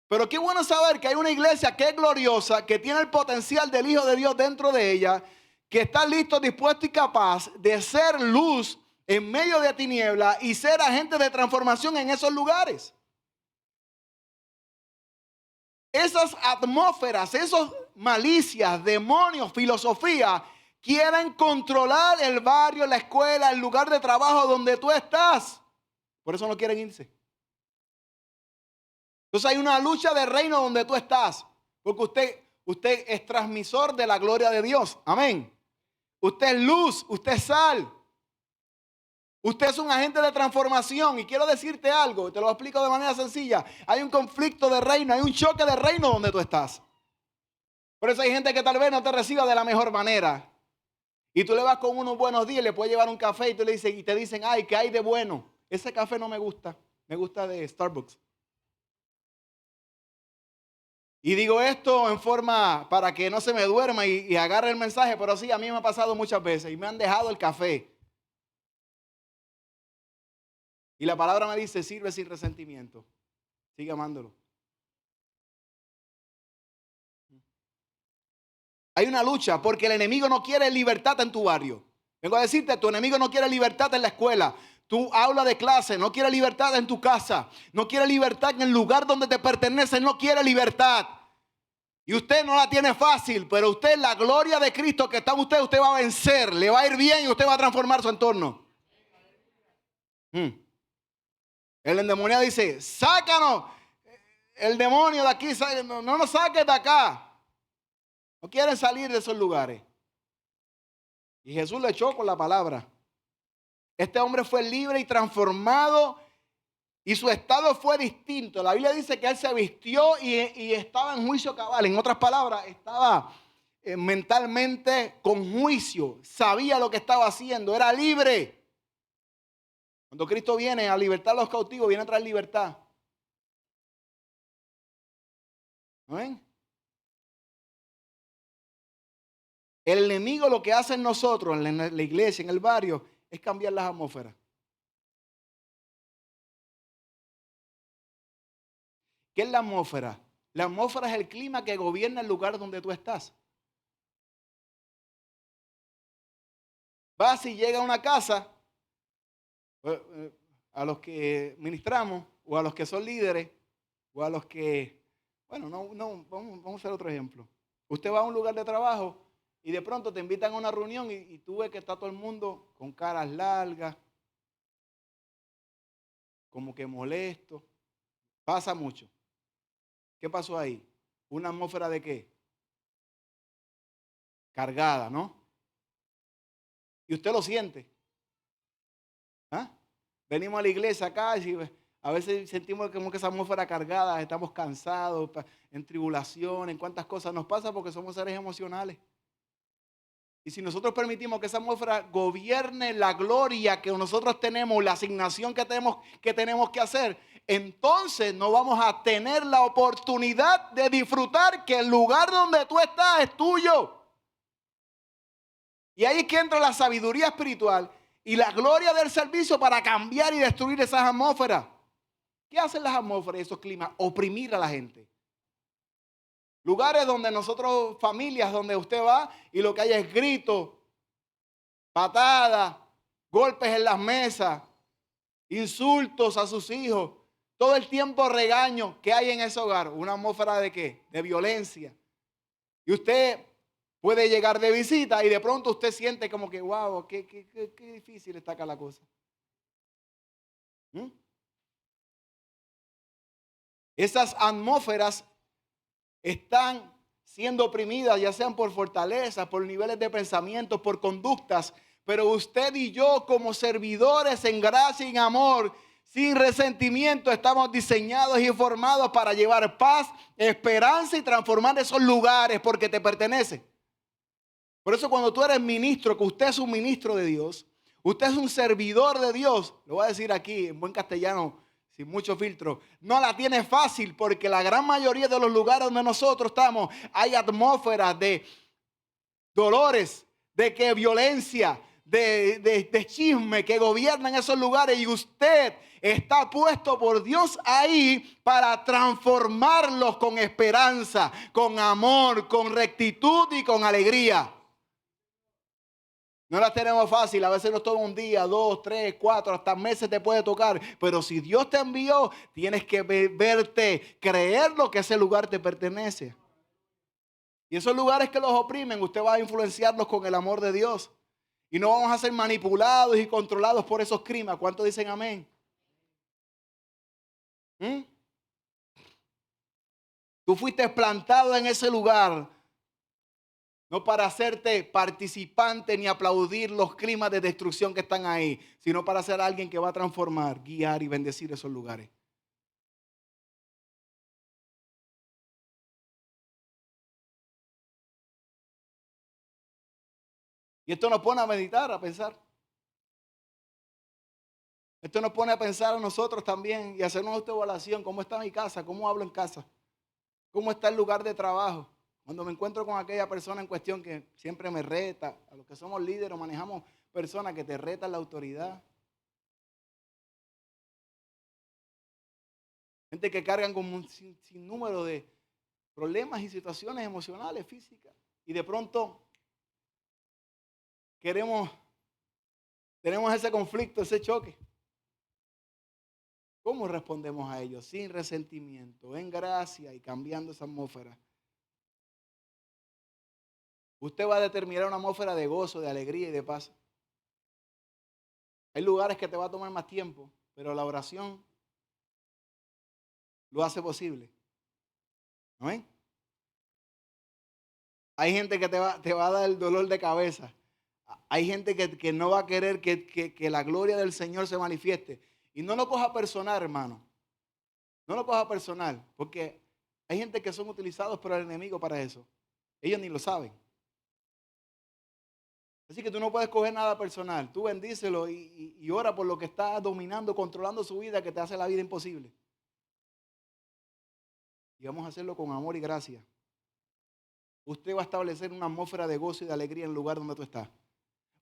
Pero qué bueno saber que hay una iglesia que es gloriosa, que tiene el potencial del Hijo de Dios dentro de ella, que está listo, dispuesto y capaz de ser luz en medio de tiniebla y ser agente de transformación en esos lugares. Esas atmósferas, esos malicias, demonios, filosofía, quieren controlar el barrio, la escuela, el lugar de trabajo donde tú estás. Por eso no quieren irse. Entonces hay una lucha de reino donde tú estás. Porque usted es transmisor de la gloria de Dios. Amén. Usted es luz, usted es sal. Usted es un agente de transformación. Y quiero decirte algo, te lo explico de manera sencilla. Hay un conflicto de reino, hay un choque de reino donde tú estás. Por eso hay gente que tal vez no te reciba de la mejor manera. Y tú le vas con unos buenos días, le puedes llevar un café y te dicen, ay, ¿qué hay de bueno? Ese café no me gusta de Starbucks. Y digo esto en forma para que no se me duerma y agarre el mensaje, pero sí, a mí me ha pasado muchas veces y me han dejado el café. Y la palabra me dice, sirve sin resentimiento. Sigue amándolo. Hay una lucha porque el enemigo no quiere libertad en tu barrio. Vengo a decirte, tu enemigo no quiere libertad en la escuela. Tu aula de clase no quiere libertad en tu casa. No quiere libertad en el lugar donde te pertenece. No quiere libertad. Y usted no la tiene fácil, pero usted, la gloria de Cristo que está en usted, usted va a vencer. Le va a ir bien y usted va a transformar su entorno. El endemoniado dice, sácanos el demonio de aquí. No nos saques de acá. No quieren salir de esos lugares. Y Jesús le echó con la palabra. Este hombre fue libre y transformado y su estado fue distinto. La Biblia dice que él se vistió y estaba en juicio cabal. En otras palabras, estaba mentalmente con juicio. Sabía lo que estaba haciendo. Era libre. Cuando Cristo viene a libertar a los cautivos, viene a traer libertad. ¿Ven? El enemigo lo que hace en nosotros, en la iglesia, en el barrio, es cambiar las atmósferas. ¿Qué es la atmósfera? La atmósfera es el clima que gobierna el lugar donde tú estás. Vas y llega a una casa, a los que ministramos, o a los que son líderes, o a los que, bueno, vamos a hacer otro ejemplo. Usted va a un lugar de trabajo y de pronto te invitan a una reunión y tú ves que está todo el mundo con caras largas, como que molesto. Pasa mucho. ¿Qué pasó ahí? ¿Una atmósfera de qué? Cargada, ¿no? Y usted lo siente. ¿Ah? Venimos a la iglesia acá y a veces sentimos como que esa atmósfera cargada, estamos cansados, en tribulación, en cuántas cosas nos pasa porque somos seres emocionales. Y si nosotros permitimos que esa atmósfera gobierne la gloria que nosotros tenemos, la asignación que tenemos que hacer, entonces no vamos a tener la oportunidad de disfrutar que el lugar donde tú estás es tuyo. Y ahí es que entra la sabiduría espiritual y la gloria del servicio para cambiar y destruir esas atmósferas. ¿Qué hacen las atmósferas y esos climas? Oprimir a la gente. Lugares donde nosotros, familias, donde usted va y lo que hay es gritos, patadas, golpes en las mesas, insultos a sus hijos, todo el tiempo regaño que hay en ese hogar. ¿Una atmósfera de qué? De violencia. Y usted puede llegar de visita y de pronto usted siente como que, wow, qué difícil está acá la cosa. ¿Mm? Esas atmósferas están siendo oprimidas, ya sean por fortaleza, por niveles de pensamiento, por conductas. Pero usted y yo, como servidores en gracia y en amor, sin resentimiento, estamos diseñados y formados para llevar paz, esperanza y transformar esos lugares porque te pertenecen. Por eso cuando tú eres ministro, que usted es un ministro de Dios, usted es un servidor de Dios, lo voy a decir aquí en buen castellano, sin mucho filtro, no la tiene fácil porque la gran mayoría de los lugares donde nosotros estamos hay atmósferas de dolores, de que violencia, de chisme que gobiernan esos lugares y usted está puesto por Dios ahí para transformarlos con esperanza, con amor, con rectitud y con alegría. No las tenemos fácil, a veces nos toma un día, 2, 3, 4, hasta meses te puede tocar. Pero si Dios te envió, tienes que verte, creerlo que ese lugar te pertenece. Y esos lugares que los oprimen, usted va a influenciarlos con el amor de Dios. Y no vamos a ser manipulados y controlados por esos crímenes. ¿Cuántos dicen amén? ¿Mm? Tú fuiste plantado en ese lugar. No para hacerte participante ni aplaudir los climas de destrucción que están ahí, sino para ser alguien que va a transformar, guiar y bendecir esos lugares. Y esto nos pone a meditar, a pensar. Esto nos pone a pensar a nosotros también y hacernos esta evaluación. ¿Cómo está mi casa? ¿Cómo hablo en casa? ¿Cómo está el lugar de trabajo? Cuando me encuentro con aquella persona en cuestión que siempre me reta, a los que somos líderes o manejamos personas que te retan la autoridad. Gente que cargan con un sinnúmero de problemas y situaciones emocionales, físicas. Y de pronto tenemos ese conflicto, ese choque. ¿Cómo respondemos a ellos? Sin resentimiento, en gracia y cambiando esa atmósfera. Usted va a determinar una atmósfera de gozo, de alegría y de paz. Hay lugares que te va a tomar más tiempo, pero la oración lo hace posible. ¿Amén? Hay gente que te va a dar el dolor de cabeza. Hay gente que no va a querer que la gloria del Señor se manifieste. Y no lo coja personal, hermano. No lo coja personal, porque hay gente que son utilizados por el enemigo para eso. Ellos ni lo saben. Así que tú no puedes coger nada personal. Tú bendícelo y ora por lo que está dominando, controlando su vida, que te hace la vida imposible. Y vamos a hacerlo con amor y gracia. Usted va a establecer una atmósfera de gozo y de alegría en el lugar donde tú estás.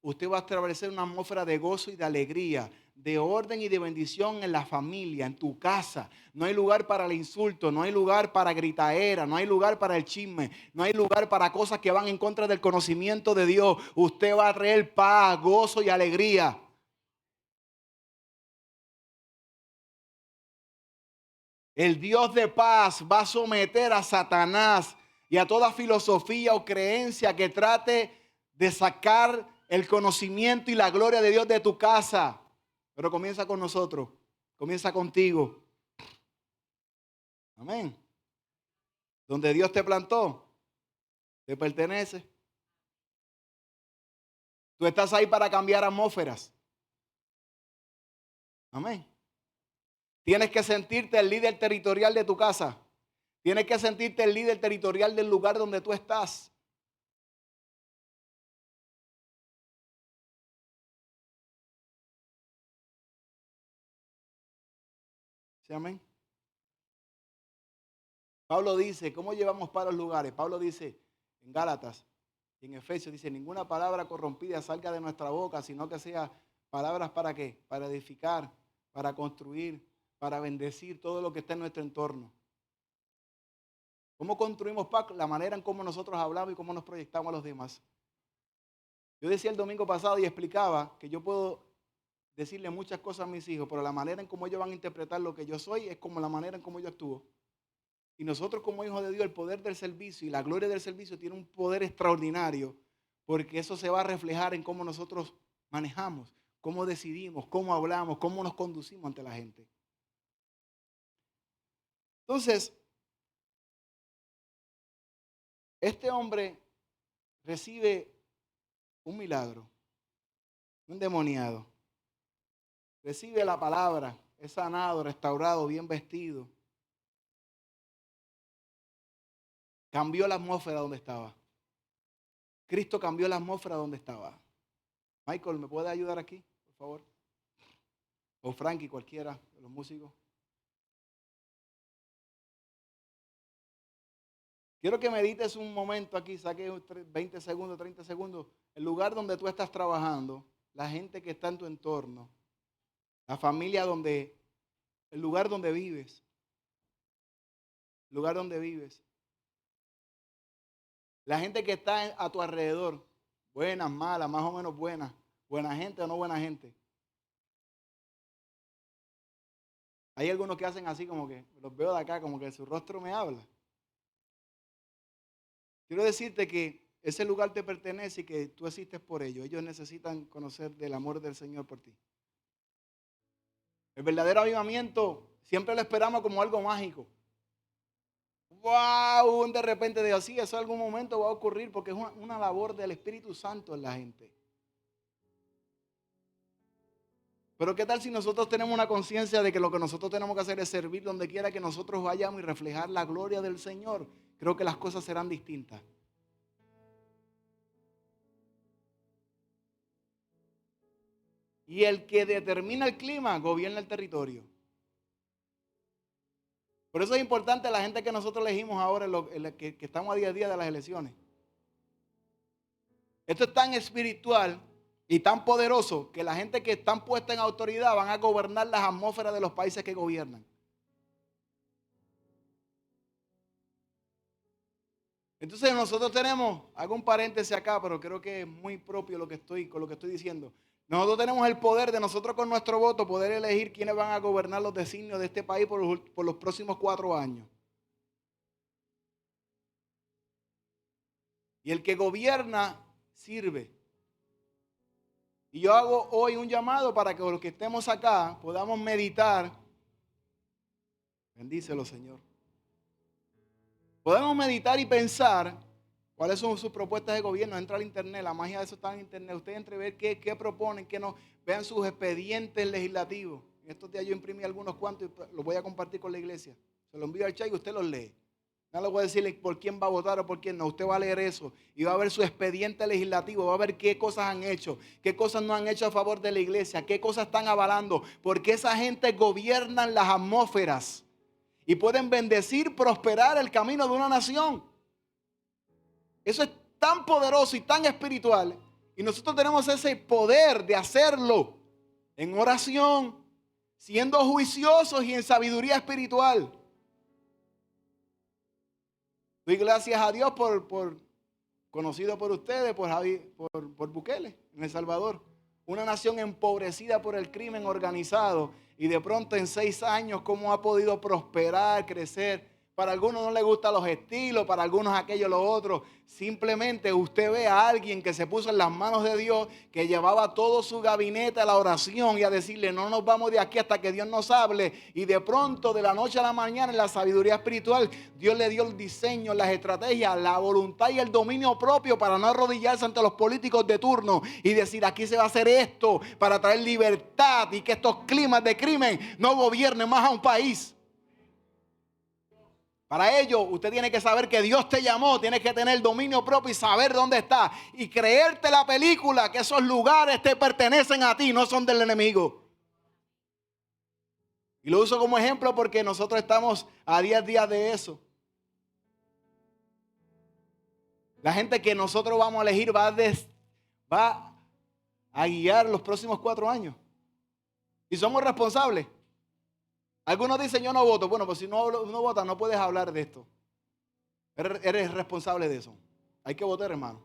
Usted va a establecer una atmósfera de gozo y de alegría, de orden y de bendición en la familia, en tu casa. No hay lugar para el insulto, no hay lugar para gritaera, no hay lugar para el chisme, no hay lugar para cosas que van en contra del conocimiento de Dios. Usted va a traer paz, gozo y alegría. El Dios de paz va a someter a Satanás y a toda filosofía o creencia que trate de sacar el conocimiento y la gloria de Dios de tu casa. Pero comienza con nosotros. Comienza contigo. Amén. Donde Dios te plantó, te pertenece. Tú estás ahí para cambiar atmósferas. Amén. Tienes que sentirte el líder territorial de tu casa. Tienes que sentirte el líder territorial del lugar donde tú estás. ¿Sí, amén? Pablo dice, ¿cómo llevamos para los lugares? Pablo dice en Gálatas y en Efesios, dice, ninguna palabra corrompida salga de nuestra boca, sino que sea palabras ¿para qué? Para edificar, para construir, para bendecir todo lo que está en nuestro entorno. ¿Cómo construimos paz? La manera en cómo nosotros hablamos y cómo nos proyectamos a los demás. Yo decía el domingo pasado y explicaba que yo puedo decirle muchas cosas a mis hijos, pero la manera en cómo ellos van a interpretar lo que yo soy es como la manera en cómo yo actúo. Y nosotros como hijos de Dios, el poder del servicio y la gloria del servicio tiene un poder extraordinario, porque eso se va a reflejar en cómo nosotros manejamos, cómo decidimos, cómo hablamos, cómo nos conducimos ante la gente. Entonces, este hombre recibe un milagro, un endemoniado. Recibe la palabra, es sanado, restaurado, bien vestido. Cambió la atmósfera donde estaba. Cristo cambió la atmósfera donde estaba. Michael, ¿me puede ayudar aquí, por favor? O Frankie, cualquiera de los músicos. Quiero que medites un momento aquí, saque 20 segundos, 30 segundos. El lugar donde tú estás trabajando, la gente que está en tu entorno, la familia el lugar donde vives. El lugar donde vives. La gente que está a tu alrededor, buenas, malas, más o menos buenas, buena gente o no buena gente. Hay algunos que hacen así como que, los veo de acá, como que su rostro me habla. Quiero decirte que ese lugar te pertenece y que tú existes por ellos. Ellos necesitan conocer del amor del Señor por ti. El verdadero avivamiento siempre lo esperamos como algo mágico. ¡Wow! De repente de así, eso en algún momento va a ocurrir porque es una labor del Espíritu Santo en la gente. Pero ¿qué tal si nosotros tenemos una conciencia de que lo que nosotros tenemos que hacer es servir donde quiera que nosotros vayamos y reflejar la gloria del Señor? Creo que las cosas serán distintas. Y el que determina el clima gobierna el territorio. Por eso es importante la gente que nosotros elegimos ahora, que estamos a día de las elecciones. Esto es tan espiritual y tan poderoso que la gente que están puesta en autoridad van a gobernar las atmósferas de los países que gobiernan. Entonces nosotros tenemos, hago un paréntesis acá, pero creo que es muy propio con lo que estoy diciendo. Nosotros tenemos el poder de nosotros con nuestro voto poder elegir quiénes van a gobernar los designios de este país por los próximos 4 años. Y el que gobierna sirve. Y yo hago hoy un llamado para que los que estemos acá podamos meditar. Bendícelo, Señor. Podemos meditar y pensar cuáles son sus propuestas de gobierno. Entra al internet, la magia de eso está en internet. Usted entre a ver qué proponen, qué no. Vean sus expedientes legislativos. En estos días yo imprimí algunos cuantos y los voy a compartir con la iglesia. Se los envío al chat y usted los lee. No le voy a decirle por quién va a votar o por quién no. Usted va a leer eso y va a ver su expediente legislativo, va a ver qué cosas han hecho, qué cosas no han hecho a favor de la iglesia, qué cosas están avalando, porque esa gente gobierna las atmósferas y pueden bendecir, prosperar el camino de una nación. Eso es tan poderoso y tan espiritual y nosotros tenemos ese poder de hacerlo en oración, siendo juiciosos y en sabiduría espiritual. Doy gracias a Dios por conocido por ustedes, por Bukele en El Salvador. Una nación empobrecida por el crimen organizado y de pronto en 6 años cómo ha podido prosperar, crecer. Para algunos no les gustan los estilos, para algunos aquello, lo otro. Simplemente usted ve a alguien que se puso en las manos de Dios, que llevaba todo su gabinete a la oración y a decirle, no nos vamos de aquí hasta que Dios nos hable. Y de pronto, de la noche a la mañana, en la sabiduría espiritual, Dios le dio el diseño, las estrategias, la voluntad y el dominio propio para no arrodillarse ante los políticos de turno y decir, aquí se va a hacer esto para traer libertad y que estos climas de crimen no gobiernen más a un país. Para ello, usted tiene que saber que Dios te llamó, tienes que tener dominio propio y saber dónde está. Y creerte la película que esos lugares te pertenecen a ti, no son del enemigo. Y lo uso como ejemplo porque nosotros estamos a 10 días de eso. La gente que nosotros vamos a elegir va a guiar los próximos 4 años. Y somos responsables. Algunos dicen, yo no voto. Bueno, pues si no votas, no puedes hablar de esto. Eres responsable de eso. Hay que votar, hermano.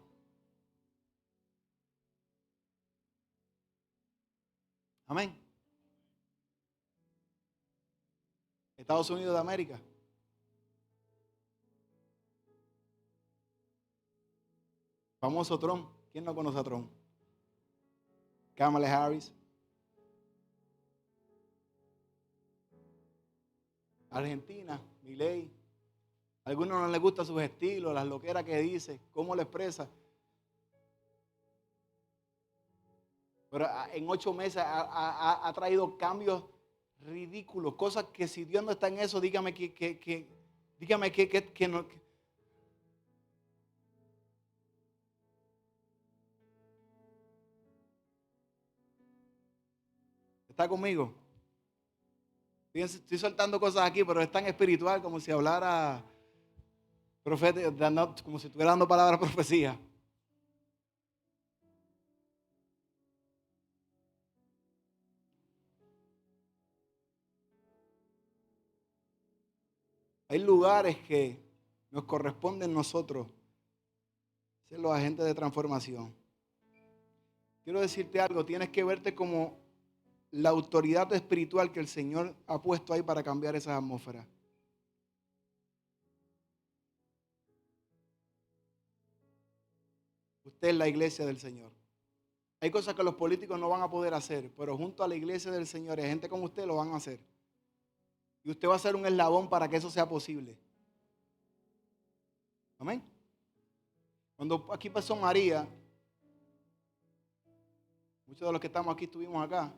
Amén. Estados Unidos de América. Famoso Trump. ¿Quién no conoce a Trump? Kamala Harris. Argentina, Milei. A algunos no les gustan sus estilos, las loqueras que dice, cómo lo expresa. Pero en 8 meses ha traído cambios ridículos, cosas que si Dios no está en eso, dígame que no. ¿Está conmigo? Estoy soltando cosas aquí, pero es tan espiritual como si hablara profeta, como si estuviera dando palabras de profecía. Hay lugares que nos corresponden a nosotros ser los agentes de transformación. Quiero decirte algo, tienes que verte como la autoridad espiritual que el Señor ha puesto ahí para cambiar esas atmósferas. Usted es la iglesia del Señor. Hay cosas que los políticos no van a poder hacer, pero junto a la iglesia del Señor y gente como usted lo van a hacer. Y usted va a ser un eslabón para que eso sea posible. Amén. Cuando aquí pasó María, muchos de los que estamos aquí estuvimos acá.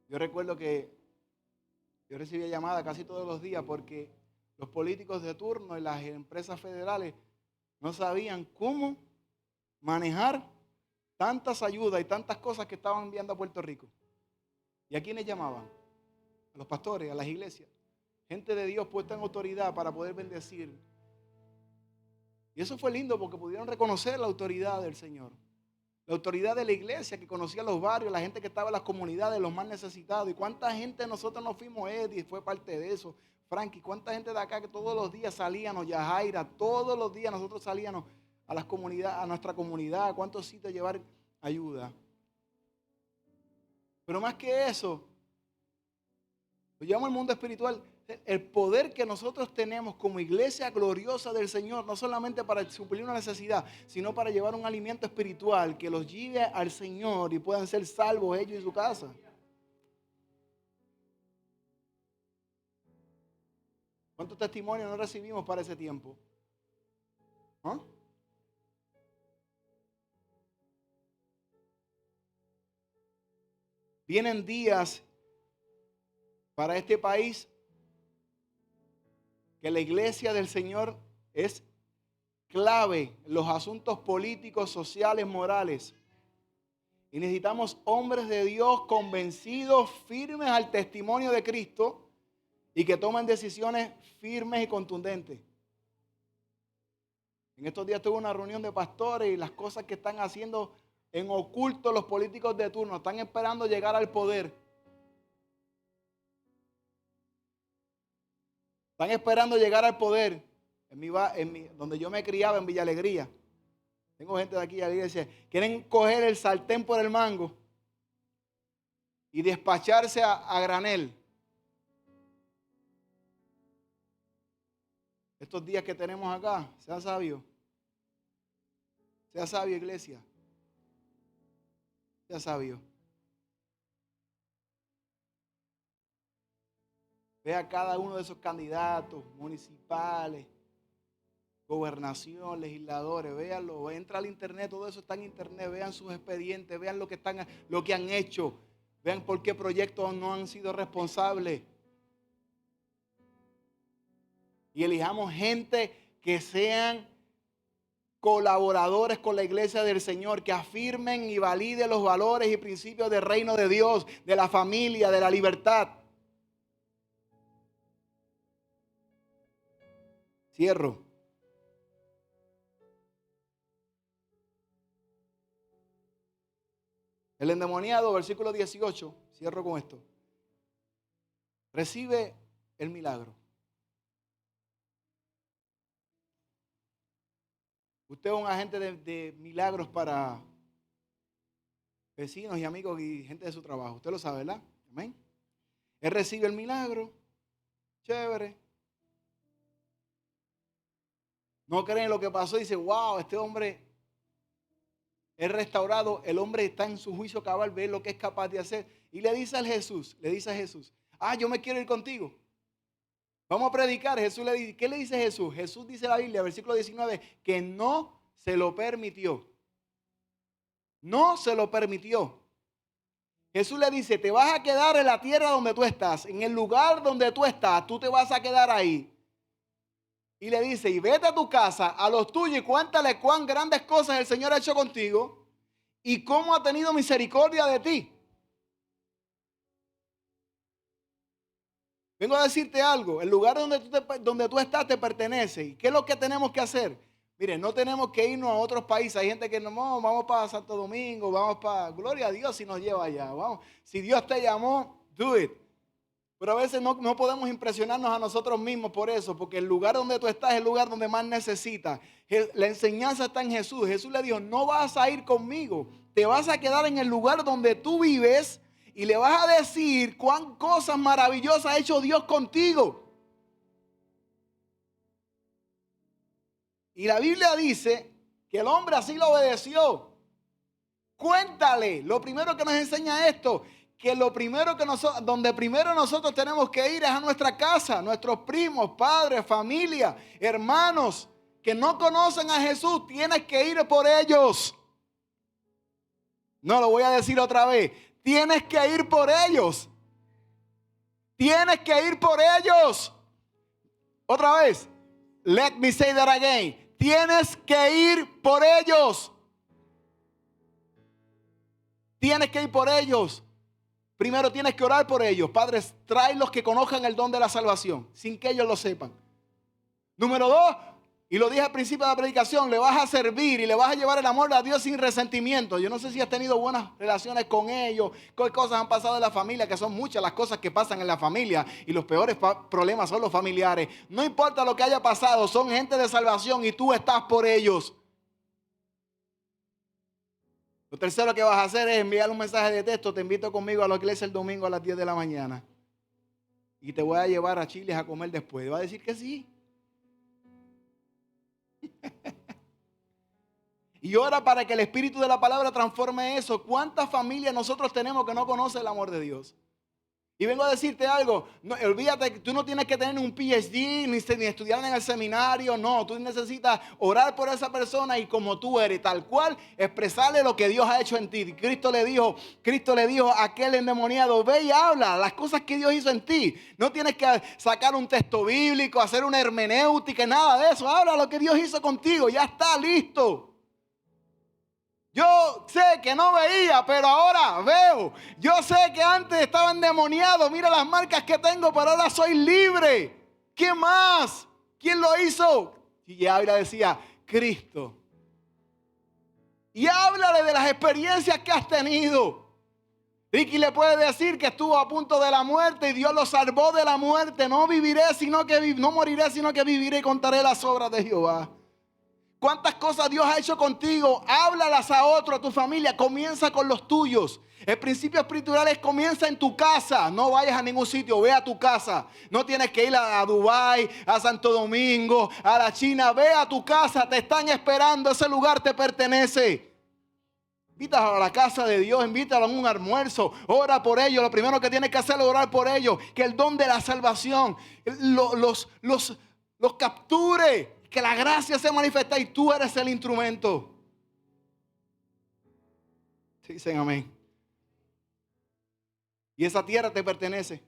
Yo recuerdo que yo recibía llamadas casi todos los días porque los políticos de turno y las empresas federales no sabían cómo manejar tantas ayudas y tantas cosas que estaban enviando a Puerto Rico. ¿Y a quiénes llamaban? A los pastores, a las iglesias. Gente de Dios puesta en autoridad para poder bendecir. Y eso fue lindo porque pudieron reconocer la autoridad del Señor. La autoridad de la iglesia que conocía los barrios, la gente que estaba en las comunidades, los más necesitados. ¿Y cuánta gente nosotros nos fuimos, Eddie? Fue parte de eso. Frankie, ¿cuánta gente de acá que todos los días salíamos, Yajaira, todos los días nosotros salíamos a las comunidades, a nuestra comunidad? ¿Cuántos sitios llevar ayuda? Pero más que eso, lo llevamos al mundo espiritual. El poder que nosotros tenemos como iglesia gloriosa del Señor, no solamente para suplir una necesidad, sino para llevar un alimento espiritual que los lleve al Señor y puedan ser salvos ellos y su casa. ¿Cuántos testimonios no recibimos para ese tiempo? ¿Ah? Vienen días para este país que la iglesia del Señor es clave en los asuntos políticos, sociales, morales. Y necesitamos hombres de Dios convencidos, firmes al testimonio de Cristo y que tomen decisiones firmes y contundentes. En estos días tuve una reunión de pastores y las cosas que están haciendo en oculto los políticos de turno, están esperando llegar al poder. Están esperando llegar al poder. Donde yo me criaba, en Villa Alegría. Tengo gente de aquí a la iglesia. Quieren coger el sartén por el mango y despacharse a granel. estos días que tenemos acá. Sea sabio. Sea sabio, iglesia. Sea sabio. Vea cada uno de esos candidatos municipales, gobernación, legisladores, véanlo, entra al internet, todo eso está en internet, vean sus expedientes, vean lo que han hecho, vean por qué proyectos no han sido responsables. Y elijamos gente que sean colaboradores con la iglesia del Señor, que afirmen y validen los valores y principios del reino de Dios, de la familia, de la libertad. Cierro. El endemoniado, versículo 18, cierro con esto, recibe el milagro. Usted es un agente de milagros para vecinos y amigos y gente de su trabajo. Usted lo sabe, ¿verdad? Amén. Él recibe el milagro. Chévere. No creen lo que pasó y dice, wow, este hombre es restaurado. El hombre está en su juicio cabal, ve lo que es capaz de hacer. Y le dice a Jesús, yo me quiero ir contigo. Vamos a predicar. Jesús le dice, ¿qué le dice Jesús? Jesús dice en la Biblia, versículo 19, que no se lo permitió. No se lo permitió. Jesús le dice, te vas a quedar en la tierra donde tú estás, en el lugar donde tú estás, tú te vas a quedar ahí. Y le dice, y vete a tu casa, a los tuyos, y cuéntale cuán grandes cosas el Señor ha hecho contigo y cómo ha tenido misericordia de ti. Vengo a decirte algo, el lugar donde tú estás te pertenece. ¿Y qué es lo que tenemos que hacer? Miren, no tenemos que irnos a otros países. Hay gente que no, vamos para Santo Domingo, vamos para, gloria a Dios si nos lleva allá. Vamos. Si Dios te llamó, do it. Pero a veces no podemos impresionarnos a nosotros mismos por eso, porque el lugar donde tú estás es el lugar donde más necesitas. La enseñanza está en Jesús. Jesús le dijo, no vas a ir conmigo, te vas a quedar en el lugar donde tú vives y le vas a decir cuán cosas maravillosas ha hecho Dios contigo. Y la Biblia dice que el hombre así lo obedeció. Cuéntale, lo primero que nos enseña esto, que donde primero nosotros tenemos que ir es a nuestra casa, nuestros primos, padres, familia, hermanos que no conocen a Jesús, tienes que ir por ellos. No, lo voy a decir otra vez, tienes que ir por ellos. Tienes que ir por ellos. Otra vez, let me say that again. Tienes que ir por ellos. Tienes que ir por ellos. Primero tienes que orar por ellos. Padres, tráelos que conozcan el don de la salvación, sin que ellos lo sepan. Número 2, y lo dije al principio de la predicación, le vas a servir y le vas a llevar el amor a Dios sin resentimiento. Yo no sé si has tenido buenas relaciones con ellos, qué cosas han pasado en la familia, que son muchas las cosas que pasan en la familia y los peores problemas son los familiares. No importa lo que haya pasado, son gente de salvación y tú estás por ellos. Lo tercero que vas a hacer es enviar un mensaje de texto. Te invito conmigo a la iglesia el domingo a las 10 de la mañana. Y te voy a llevar a Chile a comer después. Va a decir que sí. Y ora para que el Espíritu de la palabra transforme eso. ¿Cuántas familias nosotros tenemos que no conocen el amor de Dios? Y vengo a decirte algo, no, olvídate que tú no tienes que tener un PhD ni estudiar en el seminario, no, tú necesitas orar por esa persona y como tú eres, tal cual, expresarle lo que Dios ha hecho en ti. Cristo le dijo a aquel endemoniado, ve y habla las cosas que Dios hizo en ti. No tienes que sacar un texto bíblico, hacer una hermenéutica, nada de eso. Habla lo que Dios hizo contigo, ya está listo. Yo sé que no veía, pero ahora veo. Yo sé que antes estaba endemoniado. Mira las marcas que tengo, pero ahora soy libre. ¿Qué más? ¿Quién lo hizo? Y Abra decía, Cristo. Y háblale de las experiencias que has tenido. Ricky le puede decir que estuvo a punto de la muerte y Dios lo salvó de la muerte. No moriré, sino que viviré y contaré las obras de Jehová. ¿Cuántas cosas Dios ha hecho contigo? Háblalas a otro, a tu familia. Comienza con los tuyos. El principio espiritual es comienza en tu casa. No vayas a ningún sitio, ve a tu casa. No tienes que ir a Dubái, a Santo Domingo, a la China. Ve a tu casa, te están esperando. Ese lugar te pertenece. Invítalo a la casa de Dios, invítalo a un almuerzo, ora por ellos. Lo primero que tienes que hacer es orar por ellos. Que el don de la salvación los capture. Que la gracia se manifiesta y tú eres el instrumento. Dicen amén. Y esa tierra te pertenece.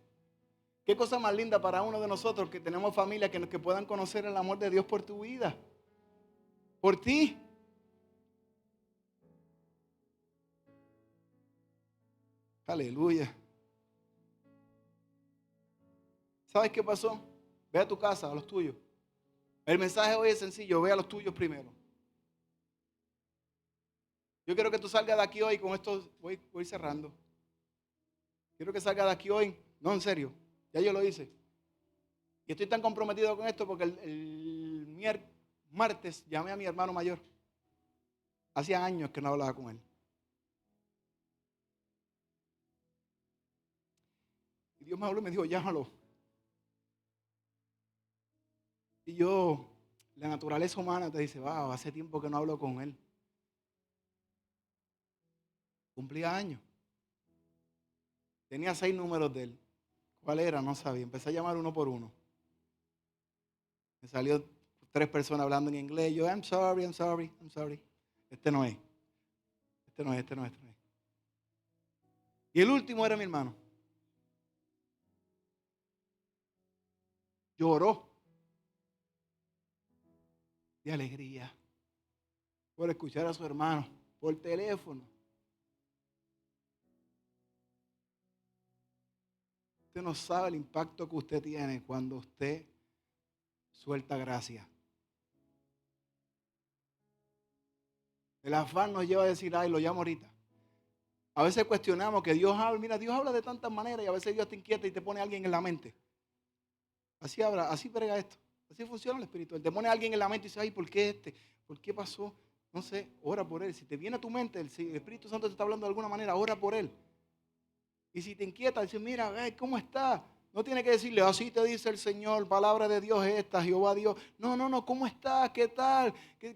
Qué cosa más linda para uno de nosotros que tenemos familia que puedan conocer el amor de Dios por tu vida. Por ti. Aleluya. ¿Sabes qué pasó? Ve a tu casa, a los tuyos. El mensaje hoy es sencillo, ve a los tuyos primero. Yo quiero que tú salgas de aquí hoy con esto, voy cerrando. Quiero que salgas de aquí hoy, no en serio, ya yo lo hice. Y estoy tan comprometido con esto porque el martes llamé a mi hermano mayor. Hacía años que no hablaba con él. Y Dios me habló y me dijo, llámalo. Y la naturaleza humana te dice, wow, hace tiempo que no hablo con él. Cumplía años. Tenía 6 números de él. ¿Cuál era? No sabía. Empecé a llamar uno por uno. Me salió 3 personas hablando en inglés. Yo, I'm sorry. Este no es. Y el último era mi hermano. Lloró de alegría por escuchar a su hermano por teléfono. Usted no sabe el impacto que usted tiene cuando usted suelta gracia. El afán nos lleva a decir, ay, lo llamo ahorita. A veces cuestionamos que Dios habla. Mira, Dios habla de tantas maneras y a veces Dios te inquieta y te pone a alguien en la mente. Así habla, así prega esto. Así funciona el espiritual. Te pone a alguien en la mente y dice, ay, ¿por qué este? ¿Por qué pasó? No sé, ora por él. Si te viene a tu mente, si el Espíritu Santo te está hablando de alguna manera, ora por él. Y si te inquieta, dice, mira, ay, ¿cómo está? No tiene que decirle, así te dice el Señor, palabra de Dios esta, Jehová Dios. No, ¿cómo estás? ¿Qué tal?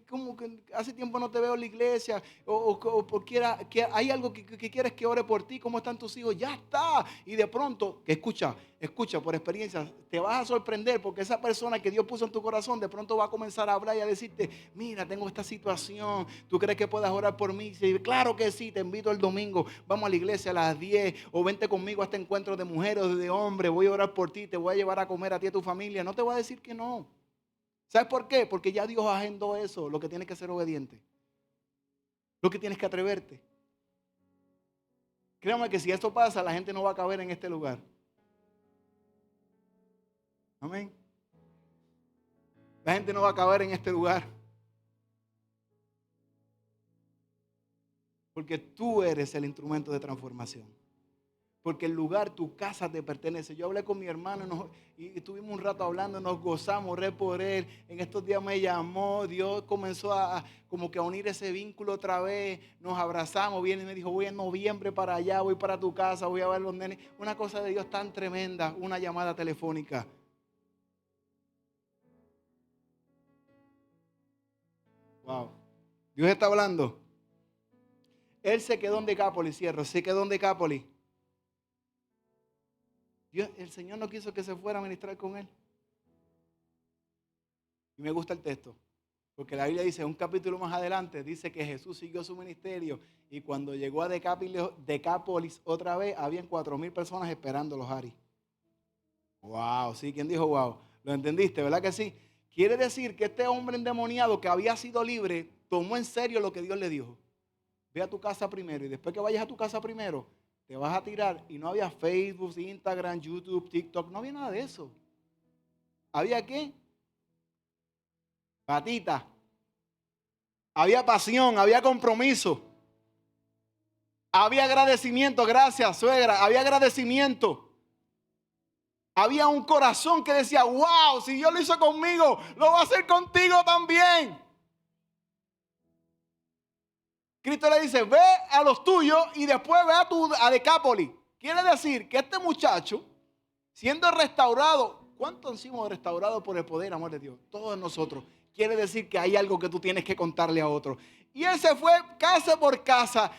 ¿Cómo que hace tiempo no te veo en la iglesia? O porque hay algo que quieres que ore por ti, ¿cómo están tus hijos? Ya está. Y de pronto, que escucha por experiencia, te vas a sorprender porque esa persona que Dios puso en tu corazón, de pronto va a comenzar a hablar y a decirte, mira, tengo esta situación, ¿tú crees que puedas orar por mí? Sí, claro que sí, te invito el domingo, vamos a la iglesia a las 10, o vente conmigo a este encuentro de mujeres o de hombres, voy a orar por ti, te voy a llevar a comer a ti y a tu familia. No te voy a decir que no. ¿Sabes por qué? Porque ya Dios agendó eso. Lo que tienes que ser obediente. Lo que tienes que atreverte. Créame que si esto pasa, la gente no va a caber en este lugar. Amén. La gente no va a caber en este lugar. Porque tú eres el instrumento de transformación. Porque el lugar, tu casa te pertenece. Yo hablé con mi hermano y estuvimos un rato hablando, nos gozamos, oré por él. En estos días me llamó, Dios comenzó como que a unir ese vínculo otra vez. Nos abrazamos, viene y me dijo, voy en noviembre para allá, voy para tu casa, voy a ver los nenes. Una cosa de Dios tan tremenda, una llamada telefónica. Wow. Dios está hablando. Él se quedó en Decápolis, se quedó en Decápolis. El Señor no quiso que se fuera a ministrar con él. Y me gusta el texto, porque la Biblia dice, un capítulo más adelante, dice que Jesús siguió su ministerio y cuando llegó a Decápolis otra vez, habían 4,000 personas esperando los Ari. Wow, sí, ¿quién dijo wow? Lo entendiste, ¿verdad que sí? Quiere decir que este hombre endemoniado que había sido libre, tomó en serio lo que Dios le dijo. Ve a tu casa primero y después que vayas a tu casa primero, te vas a tirar. Y no había Facebook, Instagram, YouTube, TikTok, no había nada de eso. ¿Había qué? Patita. Había pasión, había compromiso. Había agradecimiento, gracias suegra, había agradecimiento. Había un corazón que decía, wow, si Dios lo hizo conmigo, lo va a hacer contigo también. Cristo le dice, ve a los tuyos y después ve a Decápolis. Quiere decir que este muchacho, siendo restaurado, ¿cuántos han sido restaurados por el poder y amor de Dios? Todos nosotros. Quiere decir que hay algo que tú tienes que contarle a otro. Y él se fue casa por casa.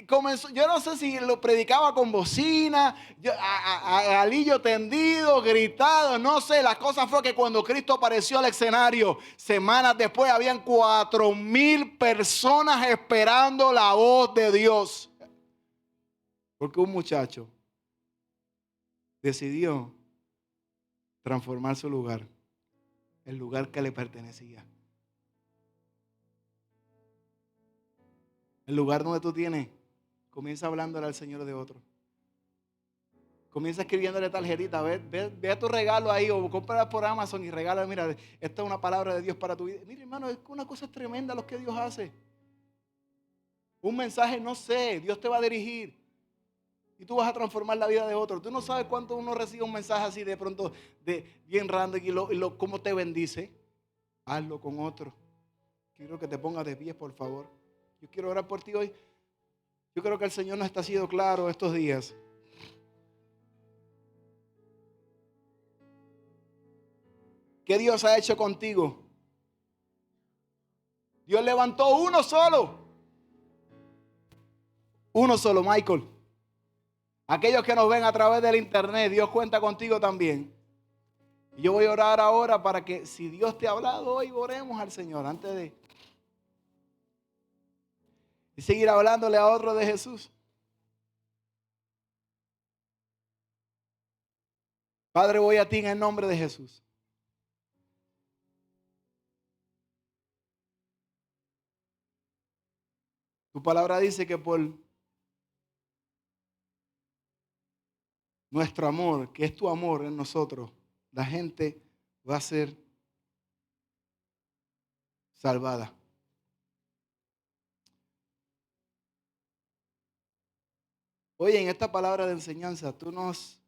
Comenzó, yo no sé si lo predicaba con bocina, a galillo tendido, gritado, no sé. La cosa fue que cuando Cristo apareció al escenario, semanas después, habían 4,000 personas esperando la voz de Dios. Porque un muchacho decidió transformar su lugar, el lugar que le pertenecía. El lugar donde tú tienes, comienza hablándole al Señor de otro. Comienza escribiéndole tarjetita, ve a tu regalo ahí o compra por Amazon y regala, mira, esta es una palabra de Dios para tu vida. Mira, hermano, es una cosa tremenda lo que Dios hace. Un mensaje, no sé, Dios te va a dirigir y tú vas a transformar la vida de otro. Tú no sabes cuánto uno recibe un mensaje así de pronto, bien random y cómo te bendice. Hazlo con otro. Quiero que te pongas de pie, por favor. Yo quiero orar por ti hoy. Yo creo que el Señor nos está siendo claro estos días. ¿Qué Dios ha hecho contigo? Dios levantó uno solo. Uno solo, Michael. Aquellos que nos ven a través del internet, Dios cuenta contigo también. Y yo voy a orar ahora para que si Dios te ha hablado hoy, oremos al Señor antes de y seguir hablándole a otro de Jesús. Padre, voy a ti en el nombre de Jesús. Tu palabra dice que por nuestro amor, que es tu amor en nosotros, la gente va a ser salvada. Oye, en esta palabra de enseñanza, tú nos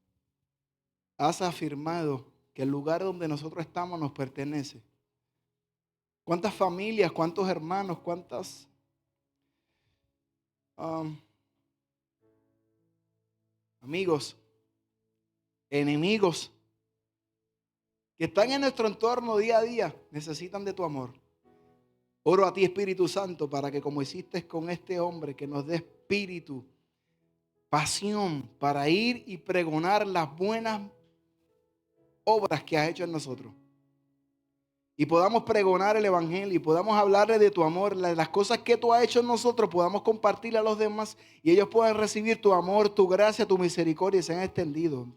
has afirmado que el lugar donde nosotros estamos nos pertenece. ¿Cuántas familias, cuántos hermanos, cuántas amigos, enemigos que están en nuestro entorno día a día necesitan de tu amor? Oro a ti, Espíritu Santo, para que como hiciste con este hombre, que nos dé espíritu, pasión para ir y pregonar las buenas obras que has hecho en nosotros. Y podamos pregonar el evangelio y podamos hablarle de tu amor, las cosas que tú has hecho en nosotros, podamos compartirle a los demás y ellos puedan recibir tu amor, tu gracia, tu misericordia y sean extendidos.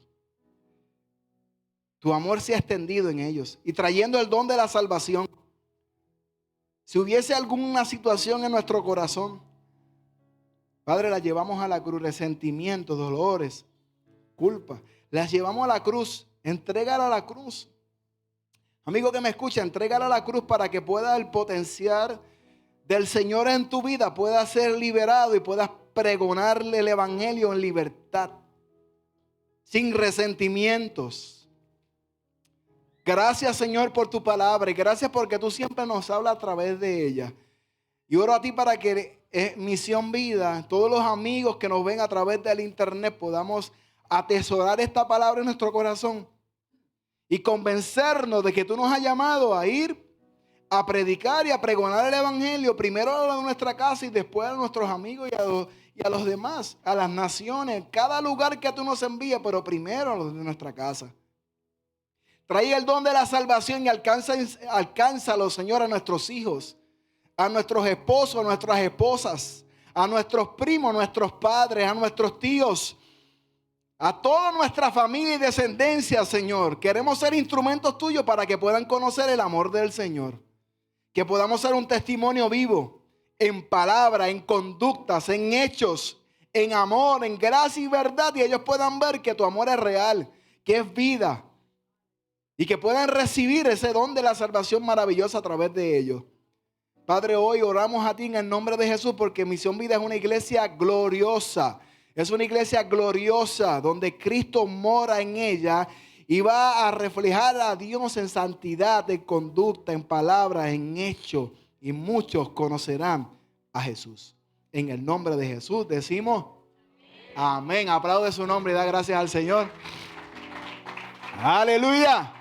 Tu amor se ha extendido en ellos y trayendo el don de la salvación. Si hubiese alguna situación en nuestro corazón, Padre, la llevamos a la cruz, resentimientos, dolores, culpa. Las llevamos a la cruz, entrégala a la cruz. Amigo que me escucha, entrégala a la cruz para que pueda el potencial del Señor en tu vida pueda ser liberado y puedas pregonarle el evangelio en libertad, sin resentimientos. Gracias, Señor, por tu palabra y gracias porque tú siempre nos hablas a través de ella. Y oro a ti para que Misión Vida, todos los amigos que nos ven a través del internet podamos atesorar esta palabra en nuestro corazón y convencernos de que tú nos has llamado a ir a predicar y a pregonar el evangelio, primero a nuestra casa y después a nuestros amigos y a los demás, a las naciones, cada lugar que tú nos envíes, pero primero a los de nuestra casa. Trae el don de la salvación y alcánzalo, Señor, a nuestros hijos, a nuestros esposos, a nuestras esposas, a nuestros primos, a nuestros padres, a nuestros tíos, a toda nuestra familia y descendencia, Señor. Queremos ser instrumentos tuyos para que puedan conocer el amor del Señor. Que podamos ser un testimonio vivo en palabra, en conductas, en hechos, en amor, en gracia y verdad. Y ellos puedan ver que tu amor es real, que es vida. Y que puedan recibir ese don de la salvación maravillosa a través de ellos. Padre, hoy oramos a ti en el nombre de Jesús porque Misión Vida es una iglesia gloriosa. Es una iglesia gloriosa donde Cristo mora en ella y va a reflejar a Dios en santidad, en conducta, en palabras, en hechos. Y muchos conocerán a Jesús. En el nombre de Jesús decimos amén. Aplaude su nombre y da gracias al Señor. Aleluya.